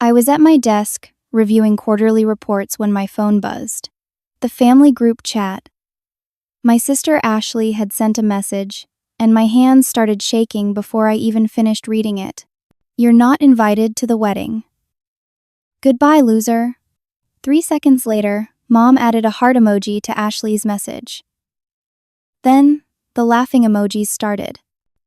I was at my desk, reviewing quarterly reports when my phone buzzed. The family group chat. My sister Ashley had sent a message, and my hands started shaking before I even finished reading it. "You're not invited to the wedding." "Goodbye, loser." 3 seconds later, Mom added a heart emoji to Ashley's message. Then, the laughing emojis started.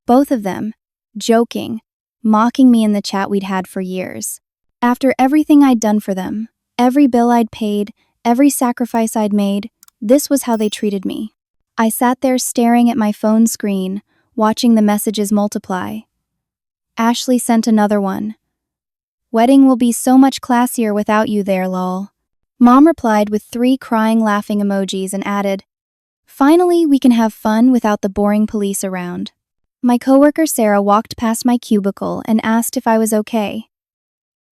Both of them, joking, mocking me in the chat we'd had for years. After everything I'd done for them, every bill I'd paid, every sacrifice I'd made, this was how they treated me. I sat there staring at my phone screen, watching the messages multiply. Ashley sent another one. "Wedding will be so much classier without you there, lol." Mom replied with 3 crying laughing emojis and added, "Finally, we can have fun without the boring police around." My coworker Sarah walked past my cubicle and asked if I was okay.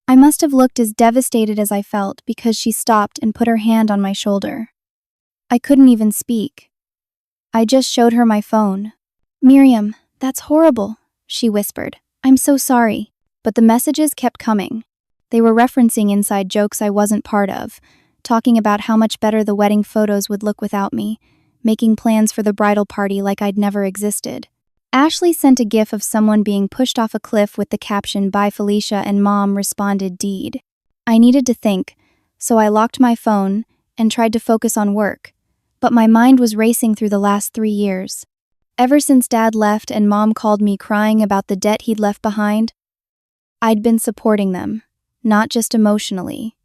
I must have looked as devastated as I felt because she stopped and put her hand on my shoulder. I couldn't even speak. I just showed her my phone. "Miriam, that's horrible," she whispered. "I'm so sorry." But the messages kept coming. They were referencing inside jokes I wasn't part of, talking about how much better the wedding photos would look without me, making plans for the bridal party like I'd never existed. Ashley sent a gif of someone being pushed off a cliff with the caption, "Bye Felicia," and Mom responded, "Deed." I needed to think, so I locked my phone and tried to focus on work, but my mind was racing through the last 3 years. Ever since Dad left and Mom called me crying about the debt he'd left behind, I'd been supporting them, not just emotionally.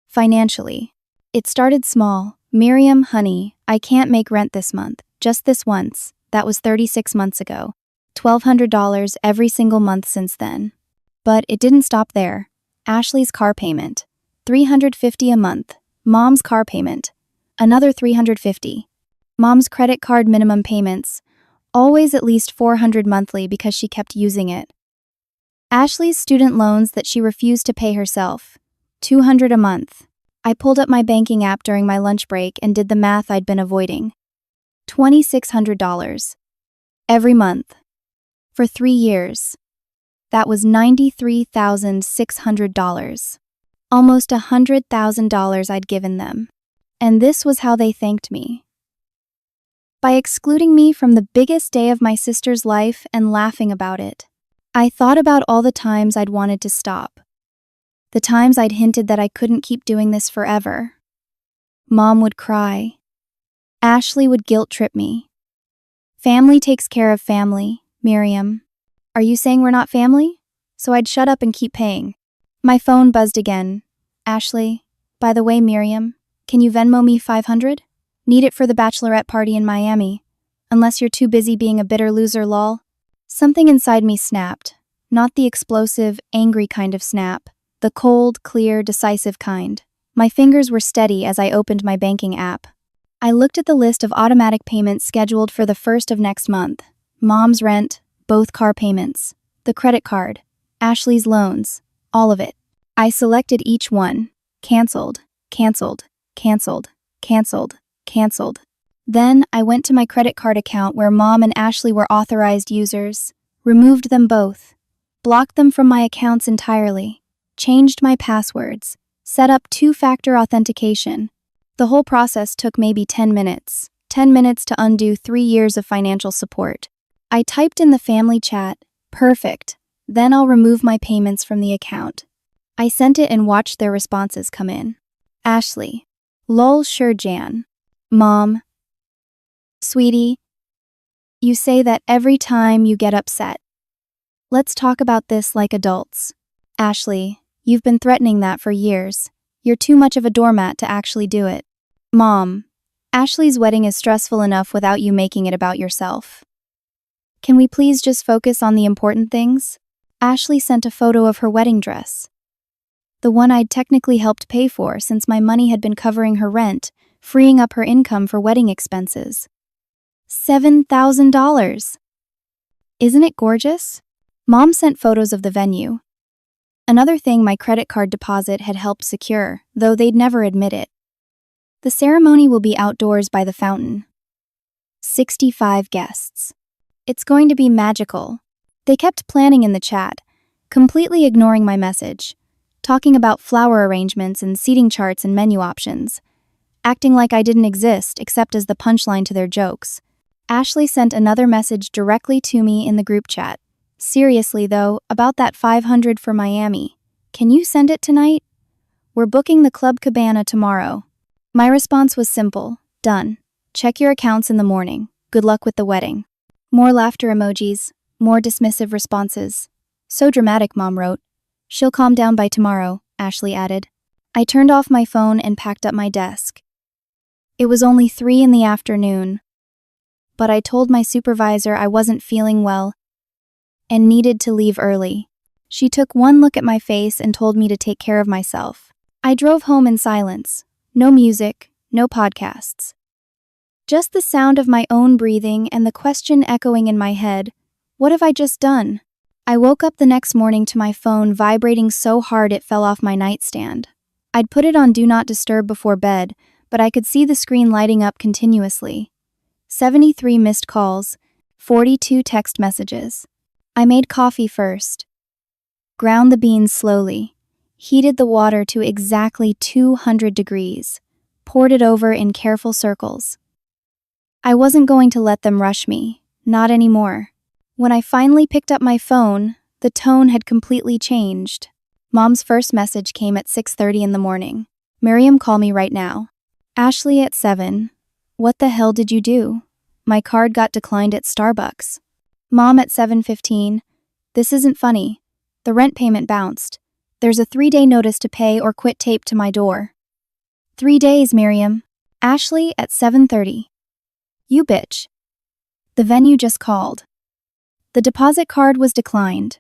Financially. It started small. "Miriam, honey, I can't make rent this month, just this once." That was 36 months ago. $1,200 every single month since then. But it didn't stop there. Ashley's car payment. $350 a month. Mom's car payment. Another $350. Mom's credit card minimum payments. Always at least $400 monthly because she kept using it. Ashley's student loans that she refused to pay herself. $200 a month. I pulled up my banking app during my lunch break and did the math I'd been avoiding. $2,600. Every month. For 3 years. That was $93,600. Almost $100,000 I'd given them. And this was how they thanked me. By excluding me from the biggest day of my sister's life and laughing about it. I thought about all the times I'd wanted to stop. The times I'd hinted that I couldn't keep doing this forever. Mom would cry. Ashley would guilt-trip me. "Family takes care of family, Miriam. Are you saying we're not family?" So I'd shut up and keep paying. My phone buzzed again. "Ashley, by the way, Miriam, can you Venmo me $500? Need it for the bachelorette party in Miami. Unless you're too busy being a bitter loser, lol." Something inside me snapped. Not the explosive, angry kind of snap. The cold, clear, decisive kind. My fingers were steady as I opened my banking app. I looked at the list of automatic payments scheduled for the 1st of next month. Mom's rent, both car payments, the credit card, Ashley's loans, all of it. I selected each one. Canceled, canceled, canceled, canceled, canceled. Then I went to my credit card account where Mom and Ashley were authorized users, removed them both, blocked them from my accounts entirely, changed my passwords, set up 2-factor authentication. The whole process took maybe 10 minutes. 10 minutes to undo 3 years of financial support. I typed in the family chat, "Perfect. Then I'll remove my payments from the account." I sent it and watched their responses come in. Ashley. "Lol, sure, Jan." Mom. "Sweetie, you say that every time you get upset. Let's talk about this like adults." Ashley. "You've been threatening that for years. You're too much of a doormat to actually do it." Mom. "Ashley's wedding is stressful enough without you making it about yourself. Can we please just focus on the important things?" Ashley sent a photo of her wedding dress. The one I'd technically helped pay for since my money had been covering her rent, freeing up her income for wedding expenses. $7,000. Isn't it gorgeous? Mom sent photos of the venue. Another thing my credit card deposit had helped secure, though they'd never admit it. The ceremony will be outdoors by the fountain. 65 guests. It's going to be magical. They kept planning in the chat, completely ignoring my message. talking about flower arrangements and seating charts and menu options, acting like I didn't exist except as the punchline to their jokes. Ashley sent another message directly to me in the group chat. Seriously though, about that $500 for Miami. Can you send it tonight? We're booking the Club Cabana tomorrow. My response was simple. Done. Check your accounts in the morning. Good luck with the wedding. More laughter emojis, more dismissive responses. So dramatic, Mom wrote. She'll calm down by tomorrow, Ashley added. I turned off my phone and packed up my desk. It was only 3 in the afternoon, but I told my supervisor I wasn't feeling well and needed to leave early. She took one look at my face and told me to take care of myself. I drove home in silence. No music, no podcasts. Just the sound of my own breathing and the question echoing in my head, what have I just done? I woke up the next morning to my phone vibrating so hard it fell off my nightstand. I'd put it on Do Not Disturb before bed, but I could see the screen lighting up continuously. 73 missed calls, 42 text messages. I made coffee first. Ground the beans slowly. Heated the water to exactly 200 degrees. Poured it over in careful circles. I wasn't going to let them rush me. Not anymore. When I finally picked up my phone, the tone had completely changed. Mom's first message came at 6:30 in the morning. Miriam, call me right now. Ashley at 7. What the hell did you do? My card got declined at Starbucks. Mom at 7:15. This isn't funny. The rent payment bounced. There's a 3-day notice to pay or quit taped to my door. 3 days, Miriam. Ashley at 7:30. You bitch. The venue just called. The deposit card was declined.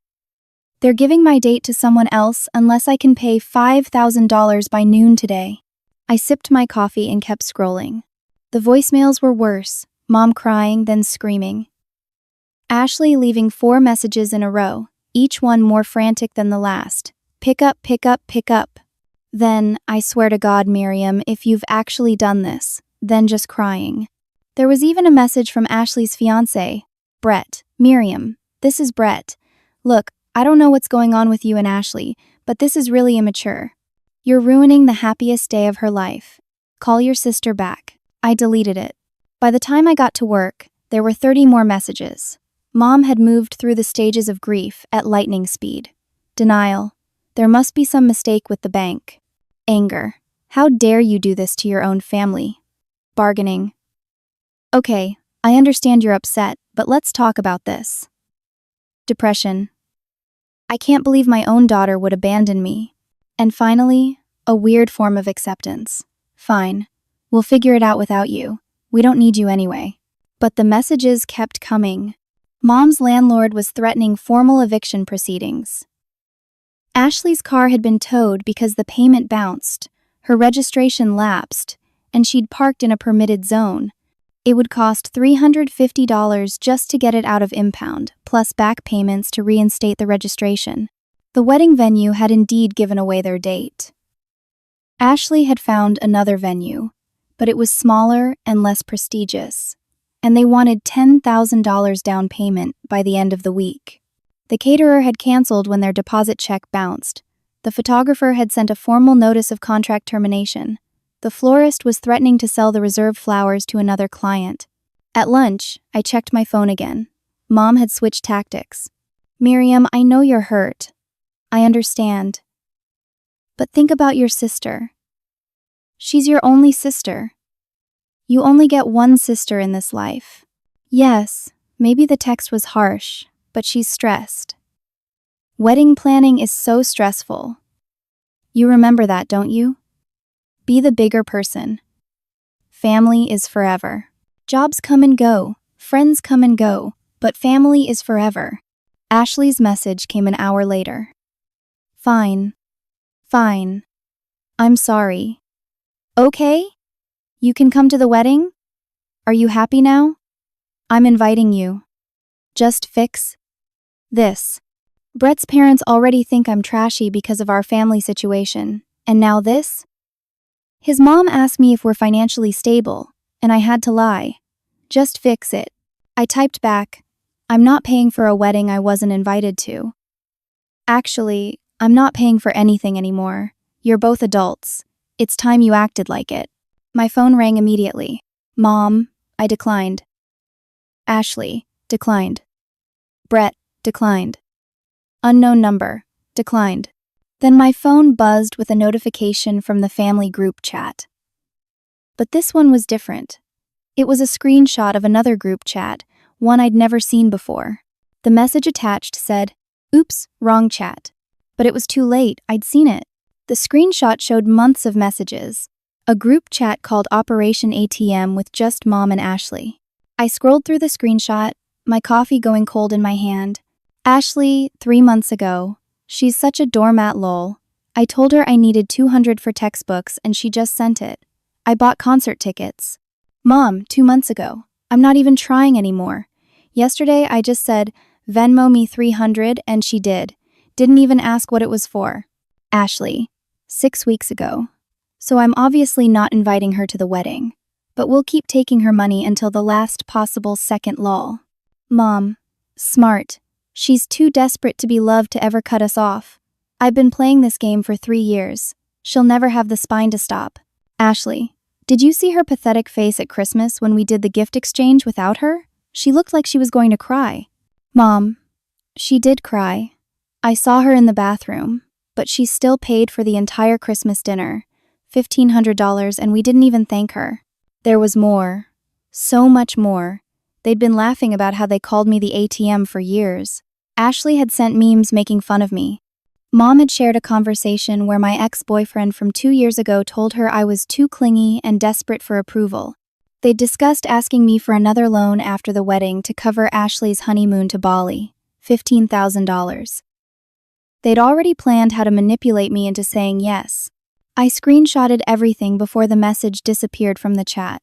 They're giving my date to someone else unless I can pay $5,000 by noon today. I sipped my coffee and kept scrolling. The voicemails were worse, Mom crying, then screaming. Ashley leaving 4 messages in a row, each one more frantic than the last. Pick up, pick up, pick up. Then, I swear to God, Miriam, if you've actually done this, then just crying. There was even a message from Ashley's fiancé, Brett. Miriam, this is Brett. Look, I don't know what's going on with you and Ashley, but this is really immature. You're ruining the happiest day of her life. Call your sister back. I deleted it. By the time I got to work, there were 30 more messages. Mom had moved through the stages of grief at lightning speed. Denial. There must be some mistake with the bank. Anger. How dare you do this to your own family? Bargaining. Okay, I understand you're upset, but let's talk about this. Depression. I can't believe my own daughter would abandon me. And finally, a weird form of acceptance. Fine. We'll figure it out without you. We don't need you anyway. But the messages kept coming. Mom's landlord was threatening formal eviction proceedings. Ashley's car had been towed because the payment bounced, her registration lapsed, and she'd parked in a permitted zone. It would cost $350 just to get it out of impound, plus back payments to reinstate the registration. The wedding venue had indeed given away their date. Ashley had found another venue, but it was smaller and less prestigious, and they wanted $10,000 down payment by the end of the week. The caterer had canceled when their deposit check bounced. The photographer had sent a formal notice of contract termination. The florist was threatening to sell the reserved flowers to another client. At lunch, I checked my phone again. Mom had switched tactics. Miriam, I know you're hurt. I understand. But think about your sister. She's your only sister. You only get one sister in this life. Yes, maybe the text was harsh, but she's stressed. Wedding planning is so stressful. You remember that, don't you? Be the bigger person. Family is forever. Jobs come and go, friends come and go, but family is forever. Ashley's message came an hour later. Fine. Fine. I'm sorry. Okay? You can come to the wedding? Are you happy now? I'm inviting you. Just fix this. Brett's parents already think I'm trashy because of our family situation, and now this? His mom asked me if we're financially stable, and I had to lie. Just fix it. I typed back, I'm not paying for a wedding I wasn't invited to. Actually, I'm not paying for anything anymore. You're both adults. It's time you acted like it. My phone rang immediately. Mom, I declined. Ashley, declined. Brett, declined. Unknown number, declined. Then my phone buzzed with a notification from the family group chat. But this one was different. It was a screenshot of another group chat, one I'd never seen before. The message attached said, "Oops, wrong chat." But it was too late, I'd seen it. The screenshot showed months of messages. A group chat called Operation ATM with just Mom and Ashley. I scrolled through the screenshot, my coffee going cold in my hand. Ashley, 3 months ago. She's such a doormat lol. I told her I needed $200 for textbooks and she just sent it. I bought concert tickets. Mom, 2 months ago. I'm not even trying anymore. Yesterday I just said, Venmo me $300 and she did. Didn't even ask what it was for. Ashley, 6 weeks ago. So I'm obviously not inviting her to the wedding. But we'll keep taking her money until the last possible second lol. Mom, smart. She's too desperate to be loved to ever cut us off. I've been playing this game for 3 years. She'll never have the spine to stop. Ashley, did you see her pathetic face at Christmas when we did the gift exchange without her? She looked like she was going to cry. Mom, she did cry. I saw her in the bathroom, but she still paid for the entire Christmas dinner, $1,500, and we didn't even thank her. There was more. So much more. They'd been laughing about how they called me the ATM for years. Ashley had sent memes making fun of me. Mom had shared a conversation where my ex-boyfriend from 2 years ago told her I was too clingy and desperate for approval. They'd discussed asking me for another loan after the wedding to cover Ashley's honeymoon to Bali, $15,000. They'd already planned how to manipulate me into saying yes. I screenshotted everything before the message disappeared from the chat.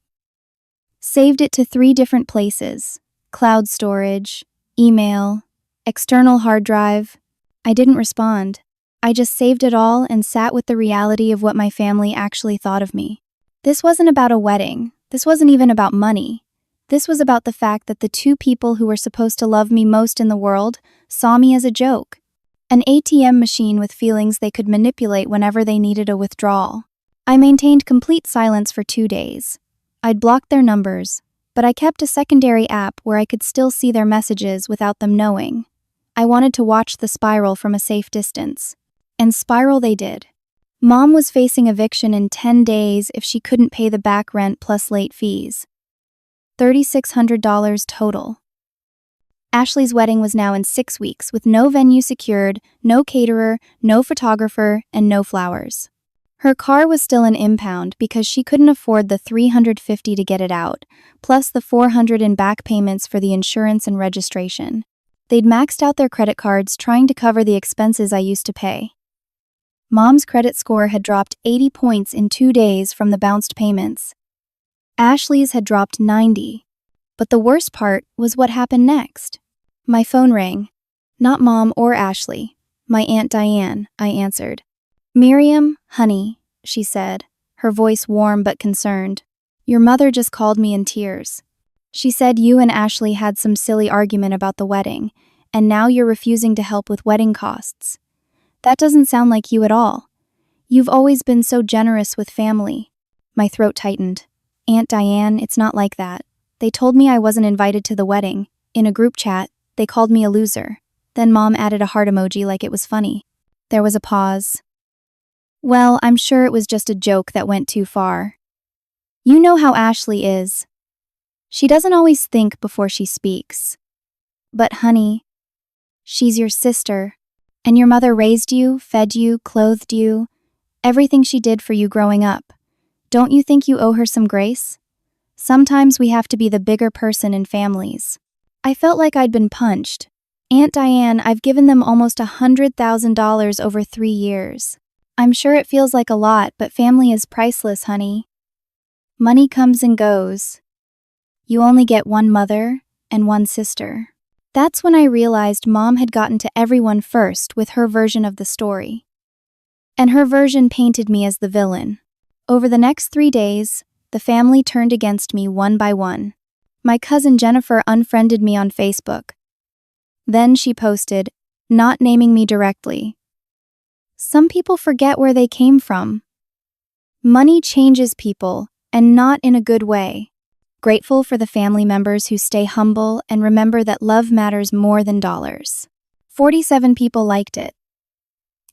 Saved it to 3 different places: cloud storage, email, external hard drive. I didn't respond. I just saved it all and sat with the reality of what my family actually thought of me. This wasn't about a wedding. This wasn't even about money. This was about the fact that the 2 people who were supposed to love me most in the world saw me as a joke. An ATM machine with feelings they could manipulate whenever they needed a withdrawal. I maintained complete silence for 2 days. I'd blocked their numbers, but I kept a secondary app where I could still see their messages without them knowing. I wanted to watch the spiral from a safe distance. And spiral they did. Mom was facing eviction in 10 days if she couldn't pay the back rent plus late fees. $3,600 total. Ashley's wedding was now in 6 weeks with no venue secured, no caterer, no photographer, and no flowers. Her car was still an impound because she couldn't afford the $350 to get it out, plus the $400 in back payments for the insurance and registration. They'd maxed out their credit cards trying to cover the expenses I used to pay. Mom's credit score had dropped 80 points in 2 days from the bounced payments. Ashley's had dropped 90. But the worst part was what happened next. My phone rang. Not Mom or Ashley. My Aunt Diane, I answered. Miriam, honey, she said, her voice warm but concerned. Your mother just called me in tears. She said you and Ashley had some silly argument about the wedding, and now you're refusing to help with wedding costs. That doesn't sound like you at all. You've always been so generous with family. My throat tightened. Aunt Diane, it's not like that. They told me I wasn't invited to the wedding. In a group chat, they called me a loser. Then Mom added a heart emoji like it was funny. There was a pause. Well, I'm sure it was just a joke that went too far. You know how Ashley is. She doesn't always think before she speaks. But honey, she's your sister, and your mother raised you, fed you, clothed you, everything she did for you growing up. Don't you think you owe her some grace? Sometimes we have to be the bigger person in families. I felt like I'd been punched. Aunt Diane, I've given them almost $100,000 over 3 years. I'm sure it feels like a lot, but family is priceless, honey. Money comes and goes. You only get one mother and one sister. That's when I realized Mom had gotten to everyone first with her version of the story. And her version painted me as the villain. Over the next 3 days, the family turned against me one by one. My cousin Jennifer unfriended me on Facebook. Then she posted, not naming me directly, Some people forget where they came from. Money changes people, and not in a good way. Grateful for the family members who stay humble and remember that love matters more than dollars. 47 people liked it,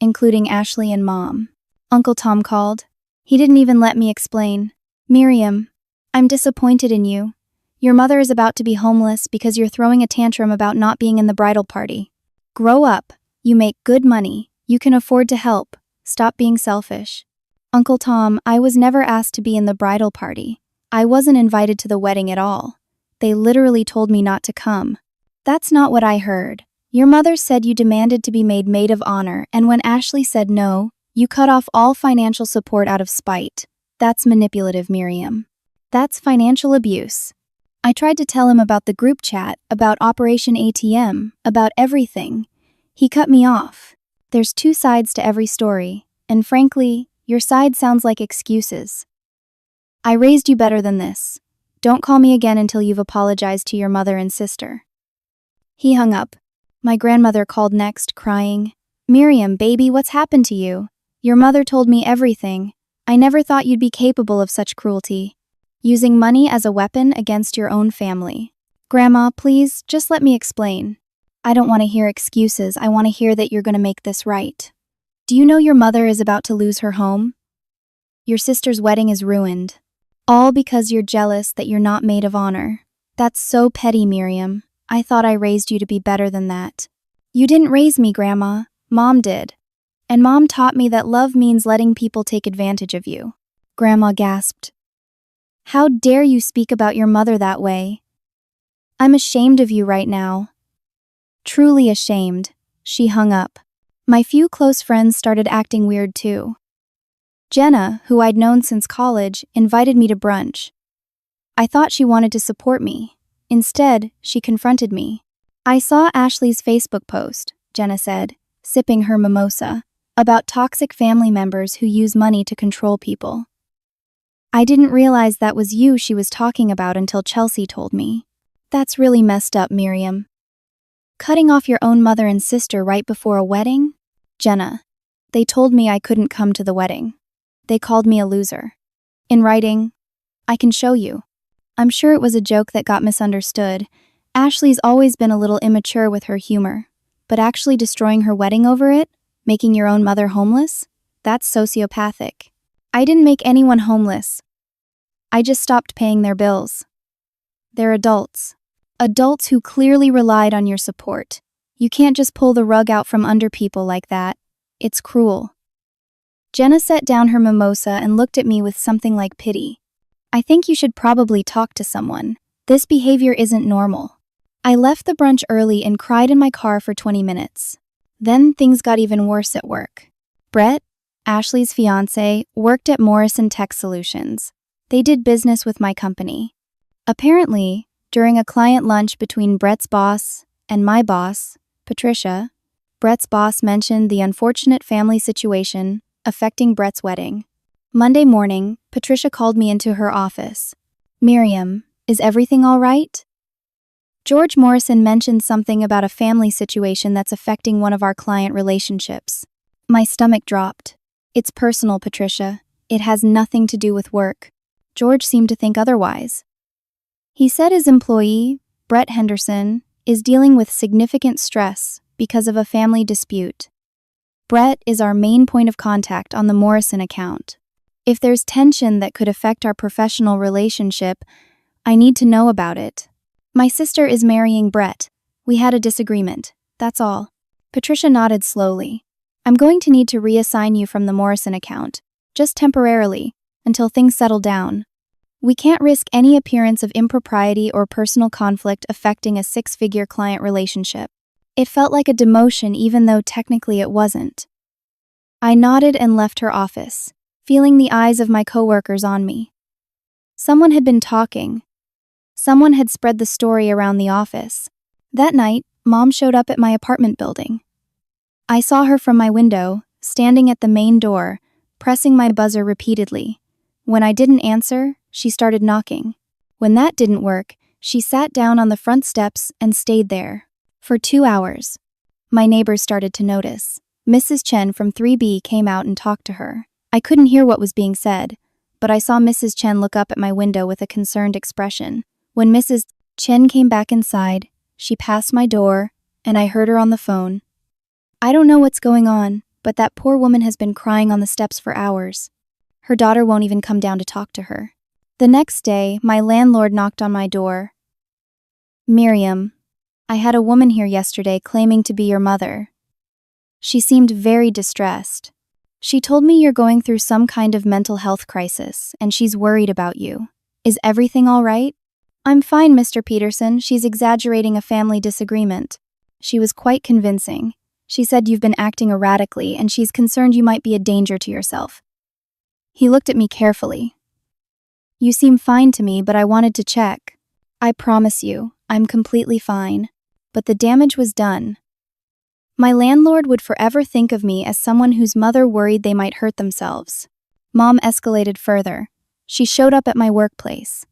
including Ashley and Mom. Uncle Tom called. He didn't even let me explain. Miriam, I'm disappointed in you. Your mother is about to be homeless because you're throwing a tantrum about not being in the bridal party. Grow up. You make good money. You can afford to help. Stop being selfish. Uncle Tom, I was never asked to be in the bridal party. I wasn't invited to the wedding at all. They literally told me not to come. That's not what I heard. Your mother said you demanded to be made maid of honor, and when Ashley said no, you cut off all financial support out of spite. That's manipulative, Miriam. That's financial abuse. I tried to tell him about the group chat, about Operation ATM, about everything. He cut me off. There's two sides to every story, and frankly, your side sounds like excuses. I raised you better than this. Don't call me again until you've apologized to your mother and sister. He hung up. My grandmother called next, crying, Miriam, baby, what's happened to you? Your mother told me everything. I never thought you'd be capable of such cruelty. Using money as a weapon against your own family. Grandma, please, just let me explain. I don't want to hear excuses. I want to hear that you're going to make this right. Do you know your mother is about to lose her home? Your sister's wedding is ruined. All because you're jealous that you're not maid of honor. That's so petty, Miriam. I thought I raised you to be better than that. You didn't raise me, Grandma. Mom did. And Mom taught me that love means letting people take advantage of you. Grandma gasped. How dare you speak about your mother that way? I'm ashamed of you right now. Truly ashamed. She hung up. My few close friends started acting weird too. Jenna, who I'd known since college, invited me to brunch. I thought she wanted to support me. Instead, she confronted me. I saw Ashley's Facebook post, Jenna said, sipping her mimosa, about toxic family members who use money to control people. I didn't realize that was you she was talking about until Chelsea told me. That's really messed up, Miriam. Cutting off your own mother and sister right before a wedding? Jenna, they told me I couldn't come to the wedding. They called me a loser. In writing, I can show you. I'm sure it was a joke that got misunderstood. Ashley's always been a little immature with her humor, but actually destroying her wedding over it, making your own mother homeless? That's sociopathic. I didn't make anyone homeless. I just stopped paying their bills. They're adults. Adults who clearly relied on your support. You can't just pull the rug out from under people like that. It's cruel. Jenna set down her mimosa and looked at me with something like pity. I think you should probably talk to someone. This behavior isn't normal. I left the brunch early and cried in my car for 20 minutes. Then things got even worse at work. Brett, Ashley's fiancé, worked at Morrison Tech Solutions. They did business with my company. Apparently, during a client lunch between Brett's boss and my boss, Patricia, Brett's boss mentioned the unfortunate family situation affecting Brett's wedding. Monday morning, Patricia called me into her office. Miriam, is everything all right? George Morrison mentioned something about a family situation that's affecting one of our client relationships. My stomach dropped. It's personal, Patricia. It has nothing to do with work. George seemed to think otherwise. He said his employee, Brett Henderson, is dealing with significant stress because of a family dispute. Brett is our main point of contact on the Morrison account. If there's tension that could affect our professional relationship, I need to know about it. My sister is marrying Brett. We had a disagreement. That's all. Patricia nodded slowly. I'm going to need to reassign you from the Morrison account, just temporarily, until things settle down. We can't risk any appearance of impropriety or personal conflict affecting a six-figure client relationship. It felt like a demotion even though technically it wasn't. I nodded and left her office, feeling the eyes of my coworkers on me. Someone had been talking. Someone had spread the story around the office. That night, Mom showed up at my apartment building. I saw her from my window, standing at the main door, pressing my buzzer repeatedly. When I didn't answer, she started knocking. When that didn't work, she sat down on the front steps and stayed there. For 2 hours. My neighbors started to notice. Mrs. Chen from 3B came out and talked to her. I couldn't hear what was being said, but I saw Mrs. Chen look up at my window with a concerned expression. When Mrs. Chen came back inside, she passed my door, and I heard her on the phone. I don't know what's going on, but that poor woman has been crying on the steps for hours. Her daughter won't even come down to talk to her. The next day, my landlord knocked on my door. Miriam, I had a woman here yesterday claiming to be your mother. She seemed very distressed. She told me you're going through some kind of mental health crisis, and she's worried about you. Is everything all right? I'm fine, Mr. Peterson. She's exaggerating a family disagreement. She was quite convincing. She said you've been acting erratically, and she's concerned you might be a danger to yourself. He looked at me carefully. You seem fine to me, but I wanted to check. I promise you, I'm completely fine. But the damage was done. My landlord would forever think of me as someone whose mother worried they might hurt themselves. Mom escalated further. She showed up at my workplace.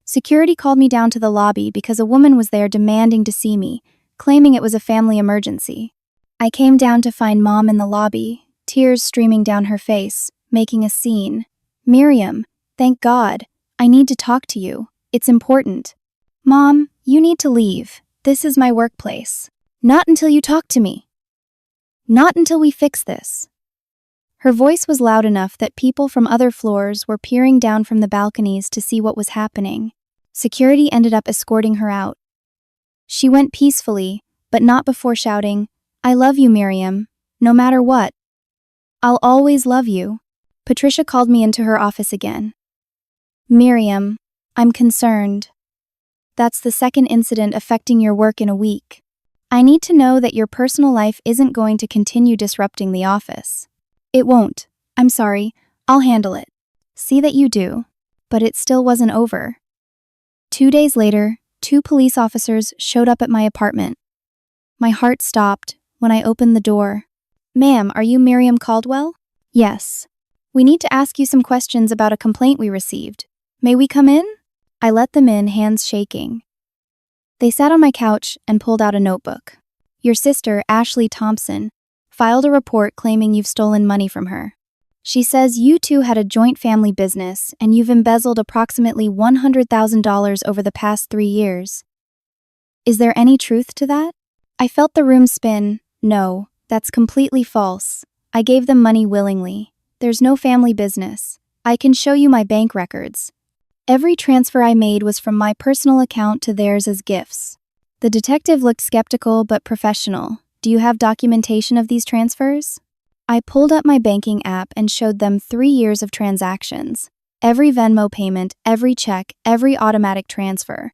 Security called me down to the lobby because a woman was there demanding to see me, claiming it was a family emergency. I came down to find Mom in the lobby, tears streaming down her face, making a scene. Miriam, thank God. I need to talk to you. It's important. Mom, you need to leave. This is my workplace. Not until you talk to me. Not until we fix this. Her voice was loud enough that people from other floors were peering down from the balconies to see what was happening. Security ended up escorting her out. She went peacefully, but not before shouting, I love you, Miriam, no matter what. I'll always love you. Patricia called me into her office again. Miriam, I'm concerned. That's the second incident affecting your work in a week. I need to know that your personal life isn't going to continue disrupting the office. It won't. I'm sorry. I'll handle it. See that you do. But it still wasn't over. 2 days later, 2 police officers showed up at my apartment. My heart stopped when I opened the door. Ma'am, are you Miriam Caldwell? Yes. We need to ask you some questions about a complaint we received. May we come in? I let them in, hands shaking. They sat on my couch and pulled out a notebook. Your sister, Ashley Thompson, filed a report claiming you've stolen money from her. She says you two had a joint family business and you've embezzled approximately $100,000 over the past 3 years. Is there any truth to that? I felt the room spin. No, that's completely false. I gave them money willingly. There's no family business. I can show you my bank records. Every transfer I made was from my personal account to theirs as gifts. The detective looked skeptical but professional. Do you have documentation of these transfers? I pulled up my banking app and showed them 3 years of transactions. Every Venmo payment, every check, every automatic transfer.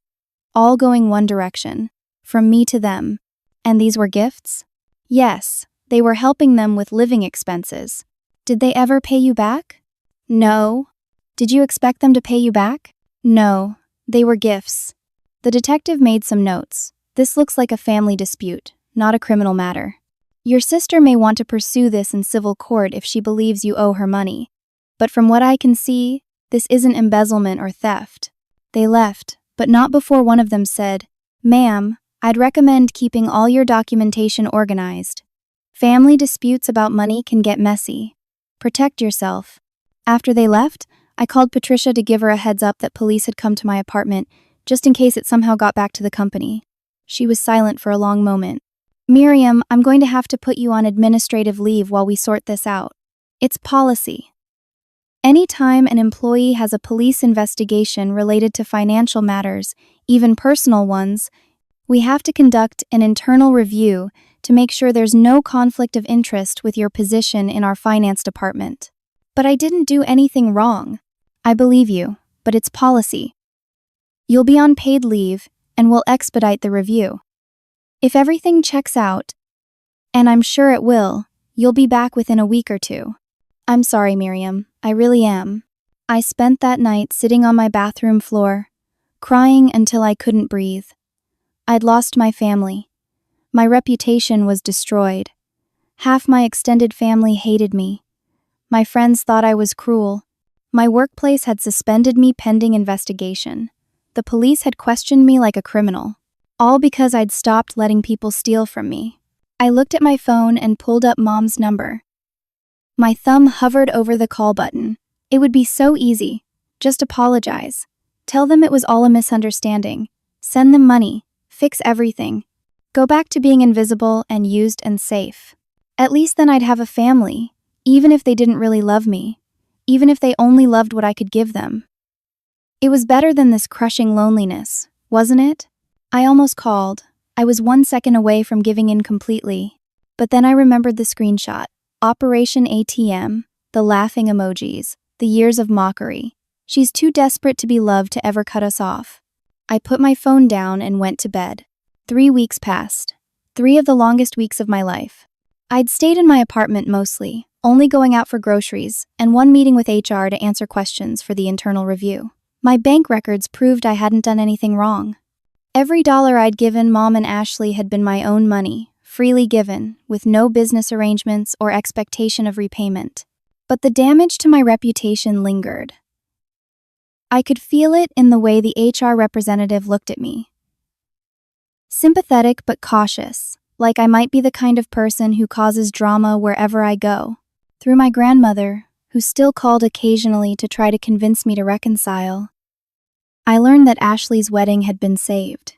All going one direction. From me to them. And these were gifts? Yes, they were helping them with living expenses. Did they ever pay you back? No. Did you expect them to pay you back? No, they were gifts. The detective made some notes. This looks like a family dispute, not a criminal matter. Your sister may want to pursue this in civil court if she believes you owe her money. But from what I can see, this isn't embezzlement or theft. They left, but not before one of them said, Ma'am, I'd recommend keeping all your documentation organized. Family disputes about money can get messy. Protect yourself. After they left, I called Patricia to give her a heads up that police had come to my apartment, just in case it somehow got back to the company. She was silent for a long moment. Miriam, I'm going to have to put you on administrative leave while we sort this out. It's policy. Anytime an employee has a police investigation related to financial matters, even personal ones, we have to conduct an internal review to make sure there's no conflict of interest with your position in our finance department. But I didn't do anything wrong. I believe you, but it's policy. You'll be on paid leave, and we'll expedite the review. If everything checks out, and I'm sure it will, you'll be back within a week or 2. I'm sorry, Miriam, I really am. I spent that night sitting on my bathroom floor, crying until I couldn't breathe. I'd lost my family. My reputation was destroyed. Half my extended family hated me. My friends thought I was cruel. My workplace had suspended me pending investigation. The police had questioned me like a criminal, all because I'd stopped letting people steal from me. I looked at my phone and pulled up Mom's number. My thumb hovered over the call button. It would be so easy. Just apologize. Tell them it was all a misunderstanding. Send them money. Fix everything. Go back to being invisible and used and safe. At least then I'd have a family, even if they didn't really love me, even if they only loved what I could give them. It was better than this crushing loneliness, wasn't it? I almost called. I was 1 second away from giving in completely. But then I remembered the screenshot. Operation ATM, the laughing emojis, the years of mockery. She's too desperate to be loved to ever cut us off. I put my phone down and went to bed. 3 weeks passed. 3 of the longest weeks of my life. I'd stayed in my apartment mostly, only going out for groceries, and 1 meeting with HR to answer questions for the internal review. My bank records proved I hadn't done anything wrong. Every dollar I'd given Mom and Ashley had been my own money, freely given, with no business arrangements or expectation of repayment. But the damage to my reputation lingered. I could feel it in the way the HR representative looked at me. Sympathetic but cautious, like I might be the kind of person who causes drama wherever I go. Through my grandmother, who still called occasionally to try to convince me to reconcile, I learned that Ashley's wedding had been saved.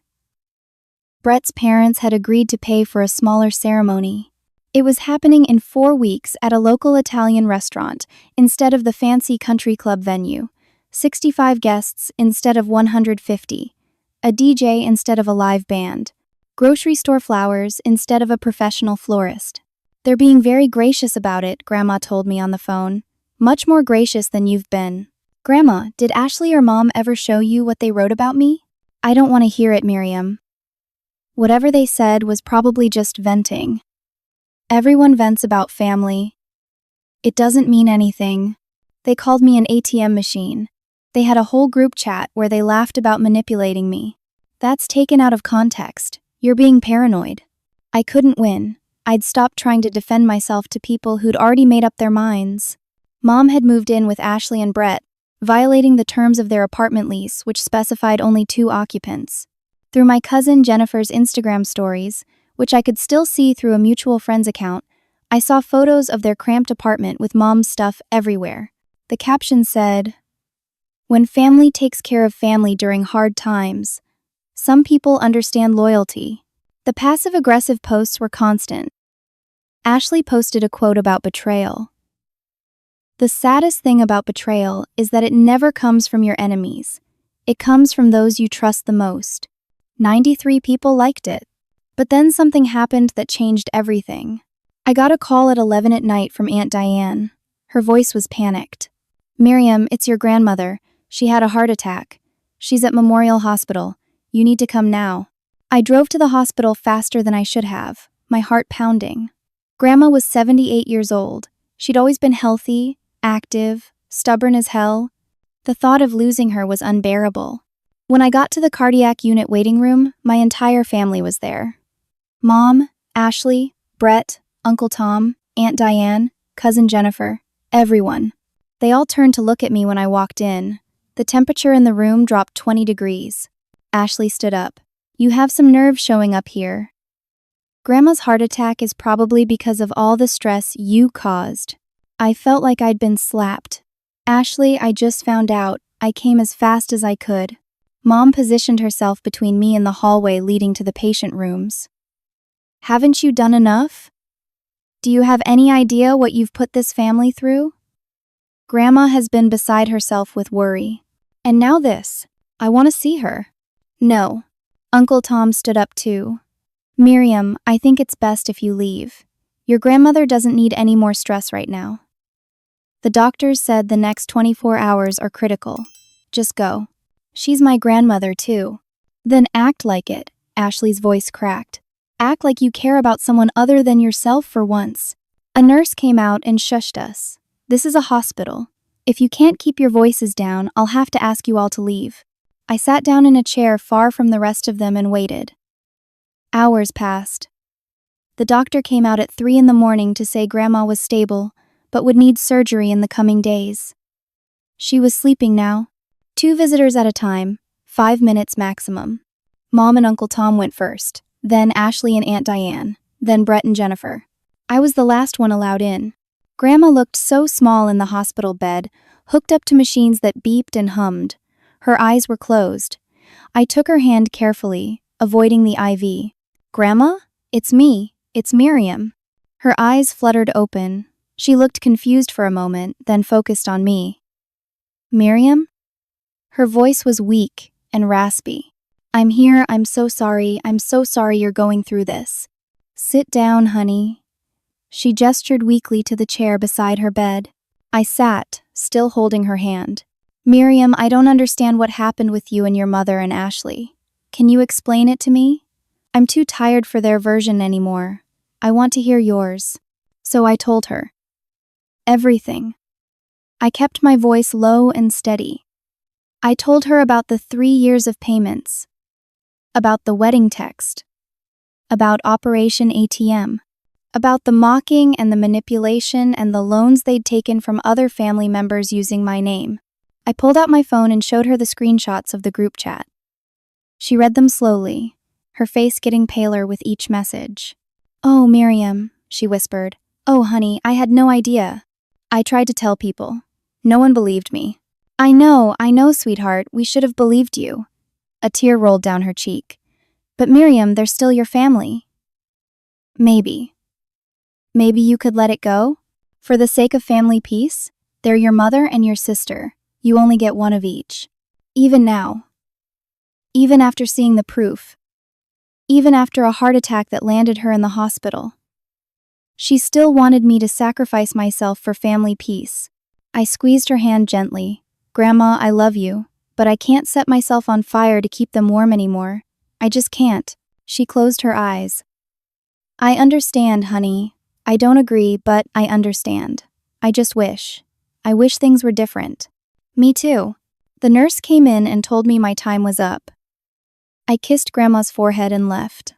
Brett's parents had agreed to pay for a smaller ceremony. It was happening in 4 weeks at a local Italian restaurant instead of the fancy country club venue, 65 guests instead of 150, a DJ instead of a live band, grocery store flowers instead of a professional florist. They're being very gracious about it, Grandma told me on the phone. Much more gracious than you've been. Grandma, did Ashley or Mom ever show you what they wrote about me? I don't want to hear it, Miriam. Whatever they said was probably just venting. Everyone vents about family. It doesn't mean anything. They called me an ATM machine. They had a whole group chat where they laughed about manipulating me. That's taken out of context. You're being paranoid. I couldn't win. I'd stopped trying to defend myself to people who'd already made up their minds. Mom had moved in with Ashley and Brett, violating the terms of their apartment lease, which specified only 2 occupants. Through my cousin Jennifer's Instagram stories, which I could still see through a mutual friend's account, I saw photos of their cramped apartment with Mom's stuff everywhere. The caption said, "When family takes care of family during hard times, some people understand loyalty." The passive-aggressive posts were constant. Ashley posted a quote about betrayal. The saddest thing about betrayal is that it never comes from your enemies. It comes from those you trust the most. 93 people liked it. But then something happened that changed everything. I got a call at 11 at night from Aunt Diane. Her voice was panicked. "Miriam, it's your grandmother. She had a heart attack. She's at Memorial Hospital. You need to come now." I drove to the hospital faster than I should have, my heart pounding. Grandma was 78 years old. She'd always been healthy, active, stubborn as hell. The thought of losing her was unbearable. When I got to the cardiac unit waiting room, my entire family was there. Mom, Ashley, Brett, Uncle Tom, Aunt Diane, Cousin Jennifer, everyone. They all turned to look at me when I walked in. The temperature in the room dropped 20 degrees. Ashley stood up. "You have some nerve showing up here. Grandma's heart attack is probably because of all the stress you caused." I felt like I'd been slapped. "Ashley, I just found out. I came as fast as I could." Mom positioned herself between me and the hallway leading to the patient rooms. "Haven't you done enough? Do you have any idea what you've put this family through?" Grandma has been beside herself with worry. And now this. I want to see her. No. Uncle Tom stood up too. "Miriam, I think it's best if you leave. Your grandmother doesn't need any more stress right now. The doctors said the next 24 hours are critical. Just go." "She's my grandmother too." "Then act like it," Ashley's voice cracked. "Act like you care about someone other than yourself for once." A nurse came out and shushed us. "This is a hospital. If you can't keep your voices down, I'll have to ask you all to leave." I sat down in a chair far from the rest of them and waited. Hours passed. The doctor came out at 3 in the morning to say Grandma was stable, but would need surgery in the coming days. She was sleeping now. 2 visitors at a time, 5 minutes maximum. Mom and Uncle Tom went first, then Ashley and Aunt Diane, then Brett and Jennifer. I was the last one allowed in. Grandma looked so small in the hospital bed, hooked up to machines that beeped and hummed. Her eyes were closed. I took her hand carefully, avoiding the IV. "Grandma? It's me. It's Miriam." Her eyes fluttered open. She looked confused for a moment, then focused on me. "Miriam?" Her voice was weak and raspy. "I'm here. I'm so sorry you're going through this. Sit down, honey." She gestured weakly to the chair beside her bed. I sat, still holding her hand. "Miriam, I don't understand what happened with you and your mother and Ashley. Can you explain it to me? I'm too tired for their version anymore. I want to hear yours." So I told her. Everything. I kept my voice low and steady. I told her about the 3 years of payments, about the wedding text, about Operation ATM, about the mocking and the manipulation and the loans they'd taken from other family members using my name. I pulled out my phone and showed her the screenshots of the group chat. She read them slowly, her face getting paler with each message. "Oh, Miriam," she whispered. "Oh, honey, I had no idea. I tried to tell people. No one believed me." I know, sweetheart, we should have believed you." A tear rolled down her cheek. "But Miriam, they're still your family." Maybe you could let it go? For the sake of family peace? They're your mother and your sister. You only get one of each. Even now. Even after seeing the proof. Even after a heart attack that landed her in the hospital. She still wanted me to sacrifice myself for family peace. I squeezed her hand gently. "Grandma, I love you, but I can't set myself on fire to keep them warm anymore. I just can't." She closed her eyes. "I understand, honey. I don't agree, but I understand. I wish things were different." "Me too." The nurse came in and told me my time was up. I kissed Grandma's forehead and left.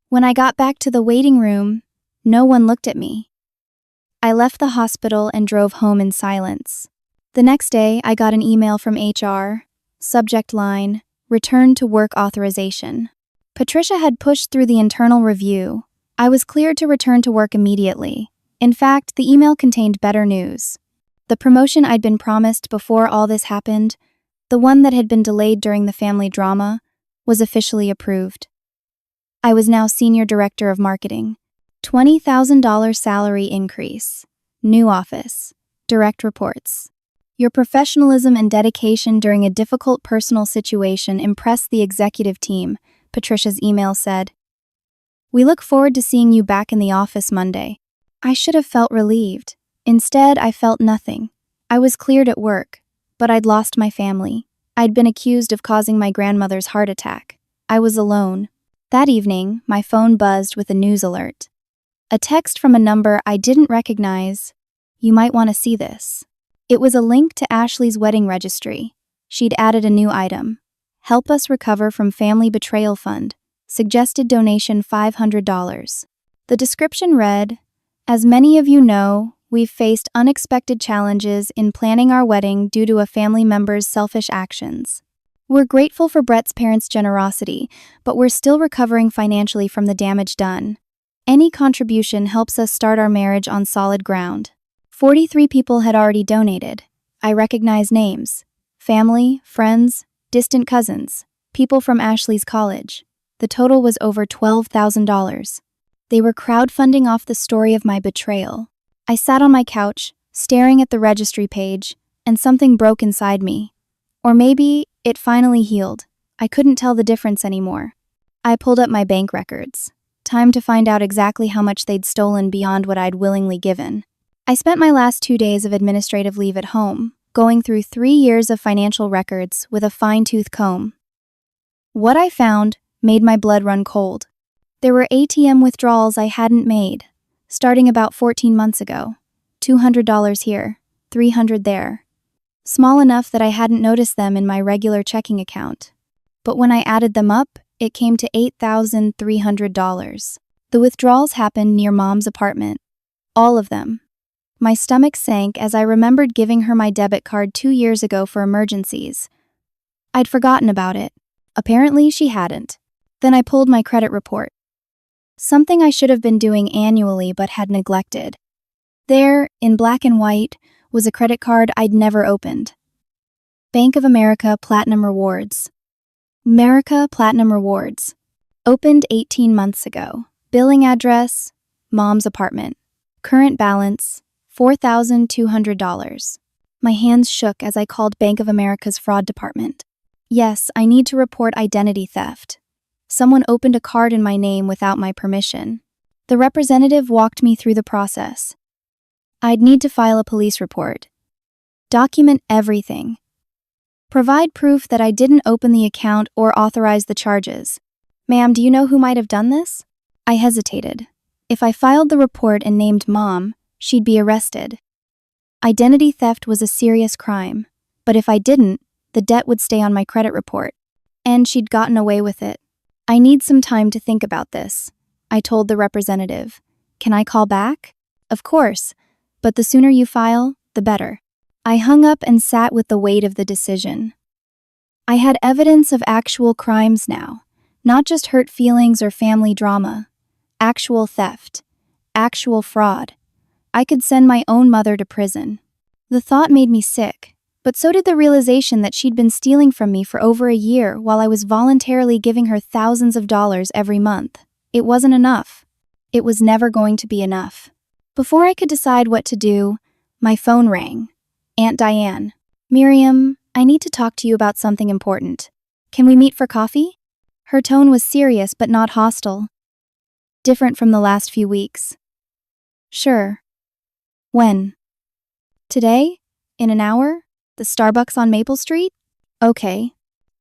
When I got back to the waiting room, no one looked at me. I left the hospital and drove home in silence. The next day, I got an email from HR. Subject line, "Return to work authorization." Patricia had pushed through the internal review. I was cleared to return to work immediately. In fact, the email contained better news. The promotion I'd been promised before all this happened, the one that had been delayed during the family drama, was officially approved. I was now Senior Director of Marketing. $20,000 salary increase. New office. Direct reports. "Your professionalism and dedication during a difficult personal situation impressed the executive team," Patricia's email said. "We look forward to seeing you back in the office Monday." I should have felt relieved. Instead, I felt nothing. I was cleared at work, but I'd lost my family. I'd been accused of causing my grandmother's heart attack. I was alone. That evening, my phone buzzed with a news alert. A text from a number I didn't recognize. "You might want to see this." It was a link to Ashley's wedding registry. She'd added a new item. "Help us recover from family betrayal fund. Suggested donation $500. The description read, "As many of you know, we've faced unexpected challenges in planning our wedding due to a family member's selfish actions. We're grateful for Brett's parents' generosity, but we're still recovering financially from the damage done. Any contribution helps us start our marriage on solid ground." 43 people had already donated. I recognized names. Family, friends, distant cousins, people from Ashley's college. The total was over $12,000. They were crowdfunding off the story of my betrayal. I sat on my couch, staring at the registry page, and something broke inside me. Or maybe it finally healed. I couldn't tell the difference anymore. I pulled up my bank records. Time to find out exactly how much they'd stolen beyond what I'd willingly given. I spent my last 2 days of administrative leave at home, going through 3 years of financial records with a fine-tooth comb. What I found made my blood run cold. There were ATM withdrawals I hadn't made, starting about 14 months ago. $200 here, $300 there. Small enough that I hadn't noticed them in my regular checking account. But when I added them up, it came to $8,300. The withdrawals happened near Mom's apartment. All of them. My stomach sank as I remembered giving her my debit card 2 years ago for emergencies. I'd forgotten about it. Apparently, she hadn't. Then I pulled my credit report. something I should have been doing annually but had neglected. There, in black and white, was a credit card I'd never opened. Bank of America Platinum Rewards. America Platinum Rewards. Opened 18 months ago. Billing address, mom's apartment. Current balance, $4,200. My hands shook as I called Bank of America's fraud department. Yes, I need to report identity theft. Someone opened a card in my name without my permission. The representative walked me through the process. I'd need to file a police report. Document everything. Provide proof that I didn't open the account or authorize the charges. Ma'am, do you know who might have done this? I hesitated. If I filed the report and named Mom, she'd be arrested. Identity theft was a serious crime, but if I didn't, the debt would stay on my credit report. And she'd gotten away with it. I need some time to think about this, I told the representative. Can I call back? Of course, but the sooner you file, the better. I hung up and sat with the weight of the decision. I had evidence of actual crimes now, not just hurt feelings or family drama. Actual theft. Actual fraud. I could send my own mother to prison. The thought made me sick, but so did the realization that she'd been stealing from me for over a year while I was voluntarily giving her thousands of dollars every month. It wasn't enough. It was never going to be enough. Before I could decide what to do, my phone rang. Aunt Diane. Miriam, I need to talk to you about something important. Can we meet for coffee? Her tone was serious but not hostile. Different from the last few weeks. Sure. When? Today? In an hour? The Starbucks on Maple Street? Okay.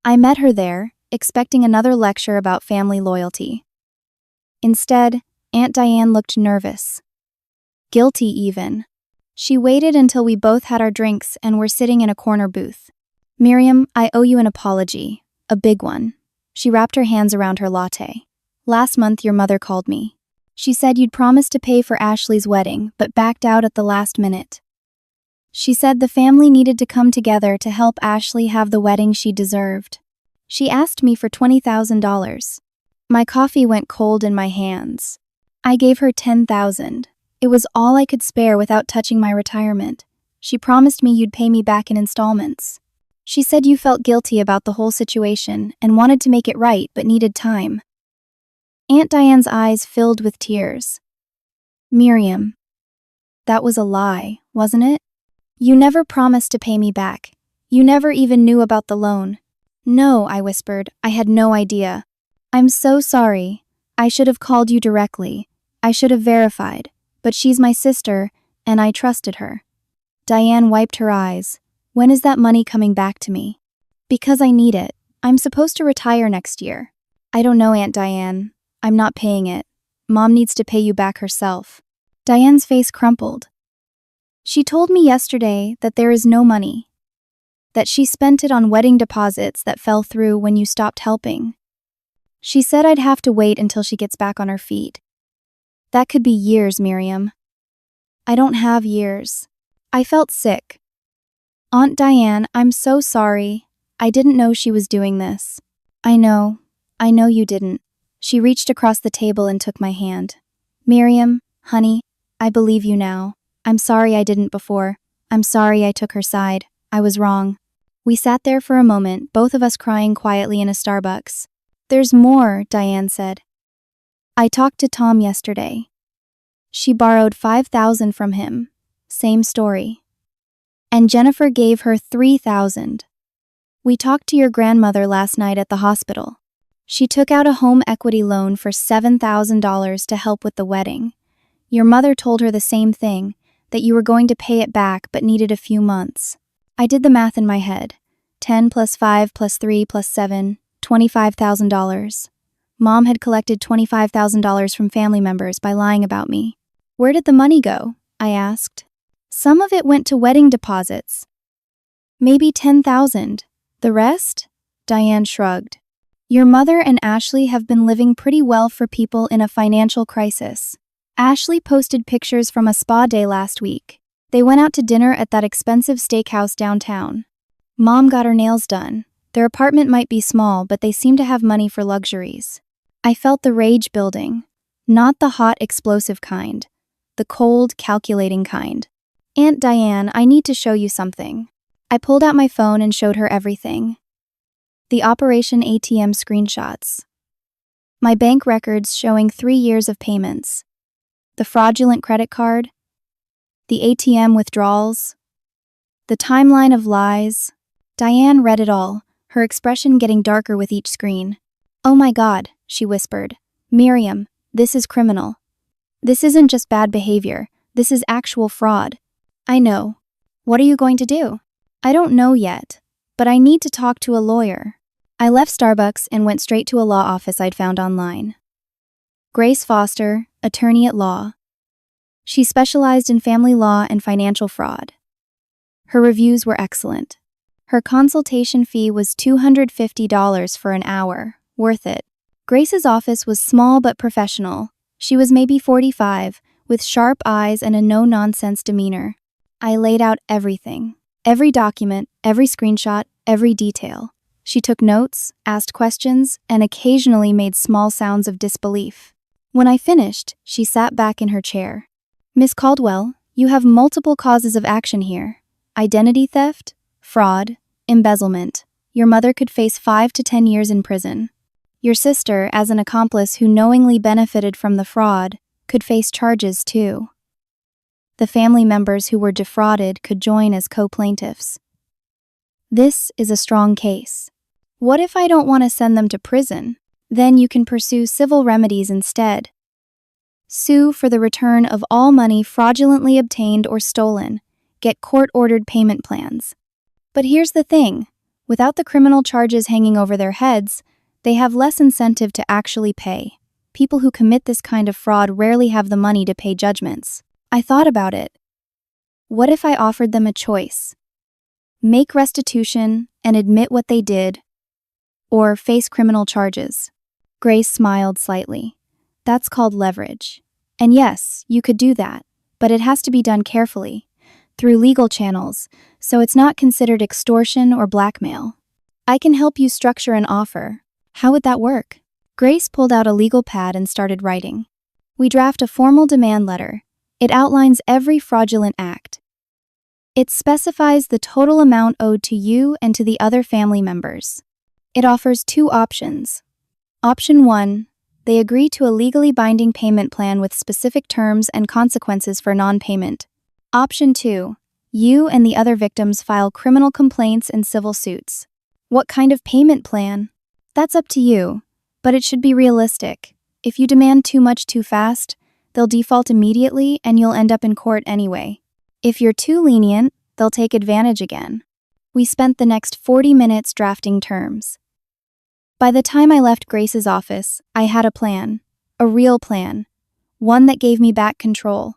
I met her there, expecting another lecture about family loyalty. Instead, Aunt Diane looked nervous. Guilty even. She waited until we both had our drinks and were sitting in a corner booth. Miriam, I owe you an apology. A big one. She wrapped her hands around her latte. Last month your mother called me. She said you'd promised to pay for Ashley's wedding, but backed out at the last minute. She said the family needed to come together to help Ashley have the wedding she deserved. She asked me for $20,000. My coffee went cold in my hands. I gave her $10,000. It was all I could spare without touching my retirement. She promised me you'd pay me back in installments. She said you felt guilty about the whole situation and wanted to make it right but needed time. Aunt Diane's eyes filled with tears. Miriam, that was a lie, wasn't it? You never promised to pay me back. You never even knew about the loan. No, I whispered. I had no idea. I'm so sorry. I should have called you directly. I should have verified. But she's my sister, and I trusted her. Diane wiped her eyes. When is that money coming back to me? Because I need it. I'm supposed to retire next year. I don't know, Aunt Diane. I'm not paying it. Mom needs to pay you back herself. Diane's face crumpled. She told me yesterday that there is no money. That she spent it on wedding deposits that fell through when you stopped helping. She said I'd have to wait until she gets back on her feet. That could be years, Miriam. I don't have years. I felt sick. Aunt Diane, I'm so sorry. I didn't know she was doing this. I know you didn't. She reached across the table and took my hand. Miriam, honey, I believe you now. I'm sorry I didn't before. I'm sorry I took her side. I was wrong. We sat there for a moment, both of us crying quietly in a Starbucks. There's more, Diane said. I talked to Tom yesterday. She borrowed $5,000 from him. Same story. And Jennifer gave her $3,000. We talked to your grandmother last night at the hospital. She took out a home equity loan for $7,000 to help with the wedding. Your mother told her the same thing, that you were going to pay it back but needed a few months. I did the math in my head. 10 plus 5 plus 3 plus 7, $25,000. Mom had collected $25,000 from family members by lying about me. Where did the money go? I asked. Some of it went to wedding deposits. Maybe $10,000. The rest? Diane shrugged. Your mother and Ashley have been living pretty well for people in a financial crisis. Ashley posted pictures from a spa day last week. They went out to dinner at that expensive steakhouse downtown. Mom got her nails done. Their apartment might be small, but they seem to have money for luxuries. I felt the rage building. Not the hot, explosive kind. The cold, calculating kind. "Aunt Diane, I need to show you something." I pulled out my phone and showed her everything. The Operation ATM screenshots. My bank records showing 3 years of payments. The fraudulent credit card. The ATM withdrawals. The timeline of lies. Diane read it all, her expression getting darker with each screen. "Oh my God," she whispered. "Miriam, this is criminal. This isn't just bad behavior, this is actual fraud." "I know. What are you going to do?" "I don't know yet, but I need to talk to a lawyer." I left Starbucks and went straight to a law office I'd found online. Grace Foster, attorney at law. She specialized in family law and financial fraud. Her reviews were excellent. Her consultation fee was $250 for an hour, worth it. Grace's office was small but professional. She was maybe 45, with sharp eyes and a no-nonsense demeanor. I laid out everything. Every document, every screenshot, every detail. She took notes, asked questions, and occasionally made small sounds of disbelief. When I finished, she sat back in her chair. "Miss Caldwell, you have multiple causes of action here. Identity theft, fraud, embezzlement. Your mother could face 5 to 10 years in prison. Your sister, as an accomplice who knowingly benefited from the fraud, could face charges too. The family members who were defrauded could join as co-plaintiffs. This is a strong case. What if I don't want to send them to prison? Then you can pursue civil remedies instead. Sue for the return of all money fraudulently obtained or stolen. Get court-ordered payment plans." But here's the thing. Without the criminal charges hanging over their heads, they have less incentive to actually pay. People who commit this kind of fraud rarely have the money to pay judgments. I thought about it. What if I offered them a choice? Make restitution and admit what they did, or face criminal charges? Grace smiled slightly. "That's called leverage. And yes, you could do that, but it has to be done carefully, through legal channels, so it's not considered extortion or blackmail. I can help you structure an offer. How would that work?" Grace pulled out a legal pad and started writing. "We draft a formal demand letter. It outlines every fraudulent act. It specifies the total amount owed to you and to the other family members. It offers 2 options. Option 1, they agree to a legally binding payment plan with specific terms and consequences for non-payment. Option 2, you and the other victims file criminal complaints and civil suits. What kind of payment plan? That's up to you, but it should be realistic. If you demand too much too fast, they'll default immediately and you'll end up in court anyway. If you're too lenient, they'll take advantage again." We spent the next 40 minutes drafting terms. By the time I left Grace's office, I had a plan. A real plan. One that gave me back control.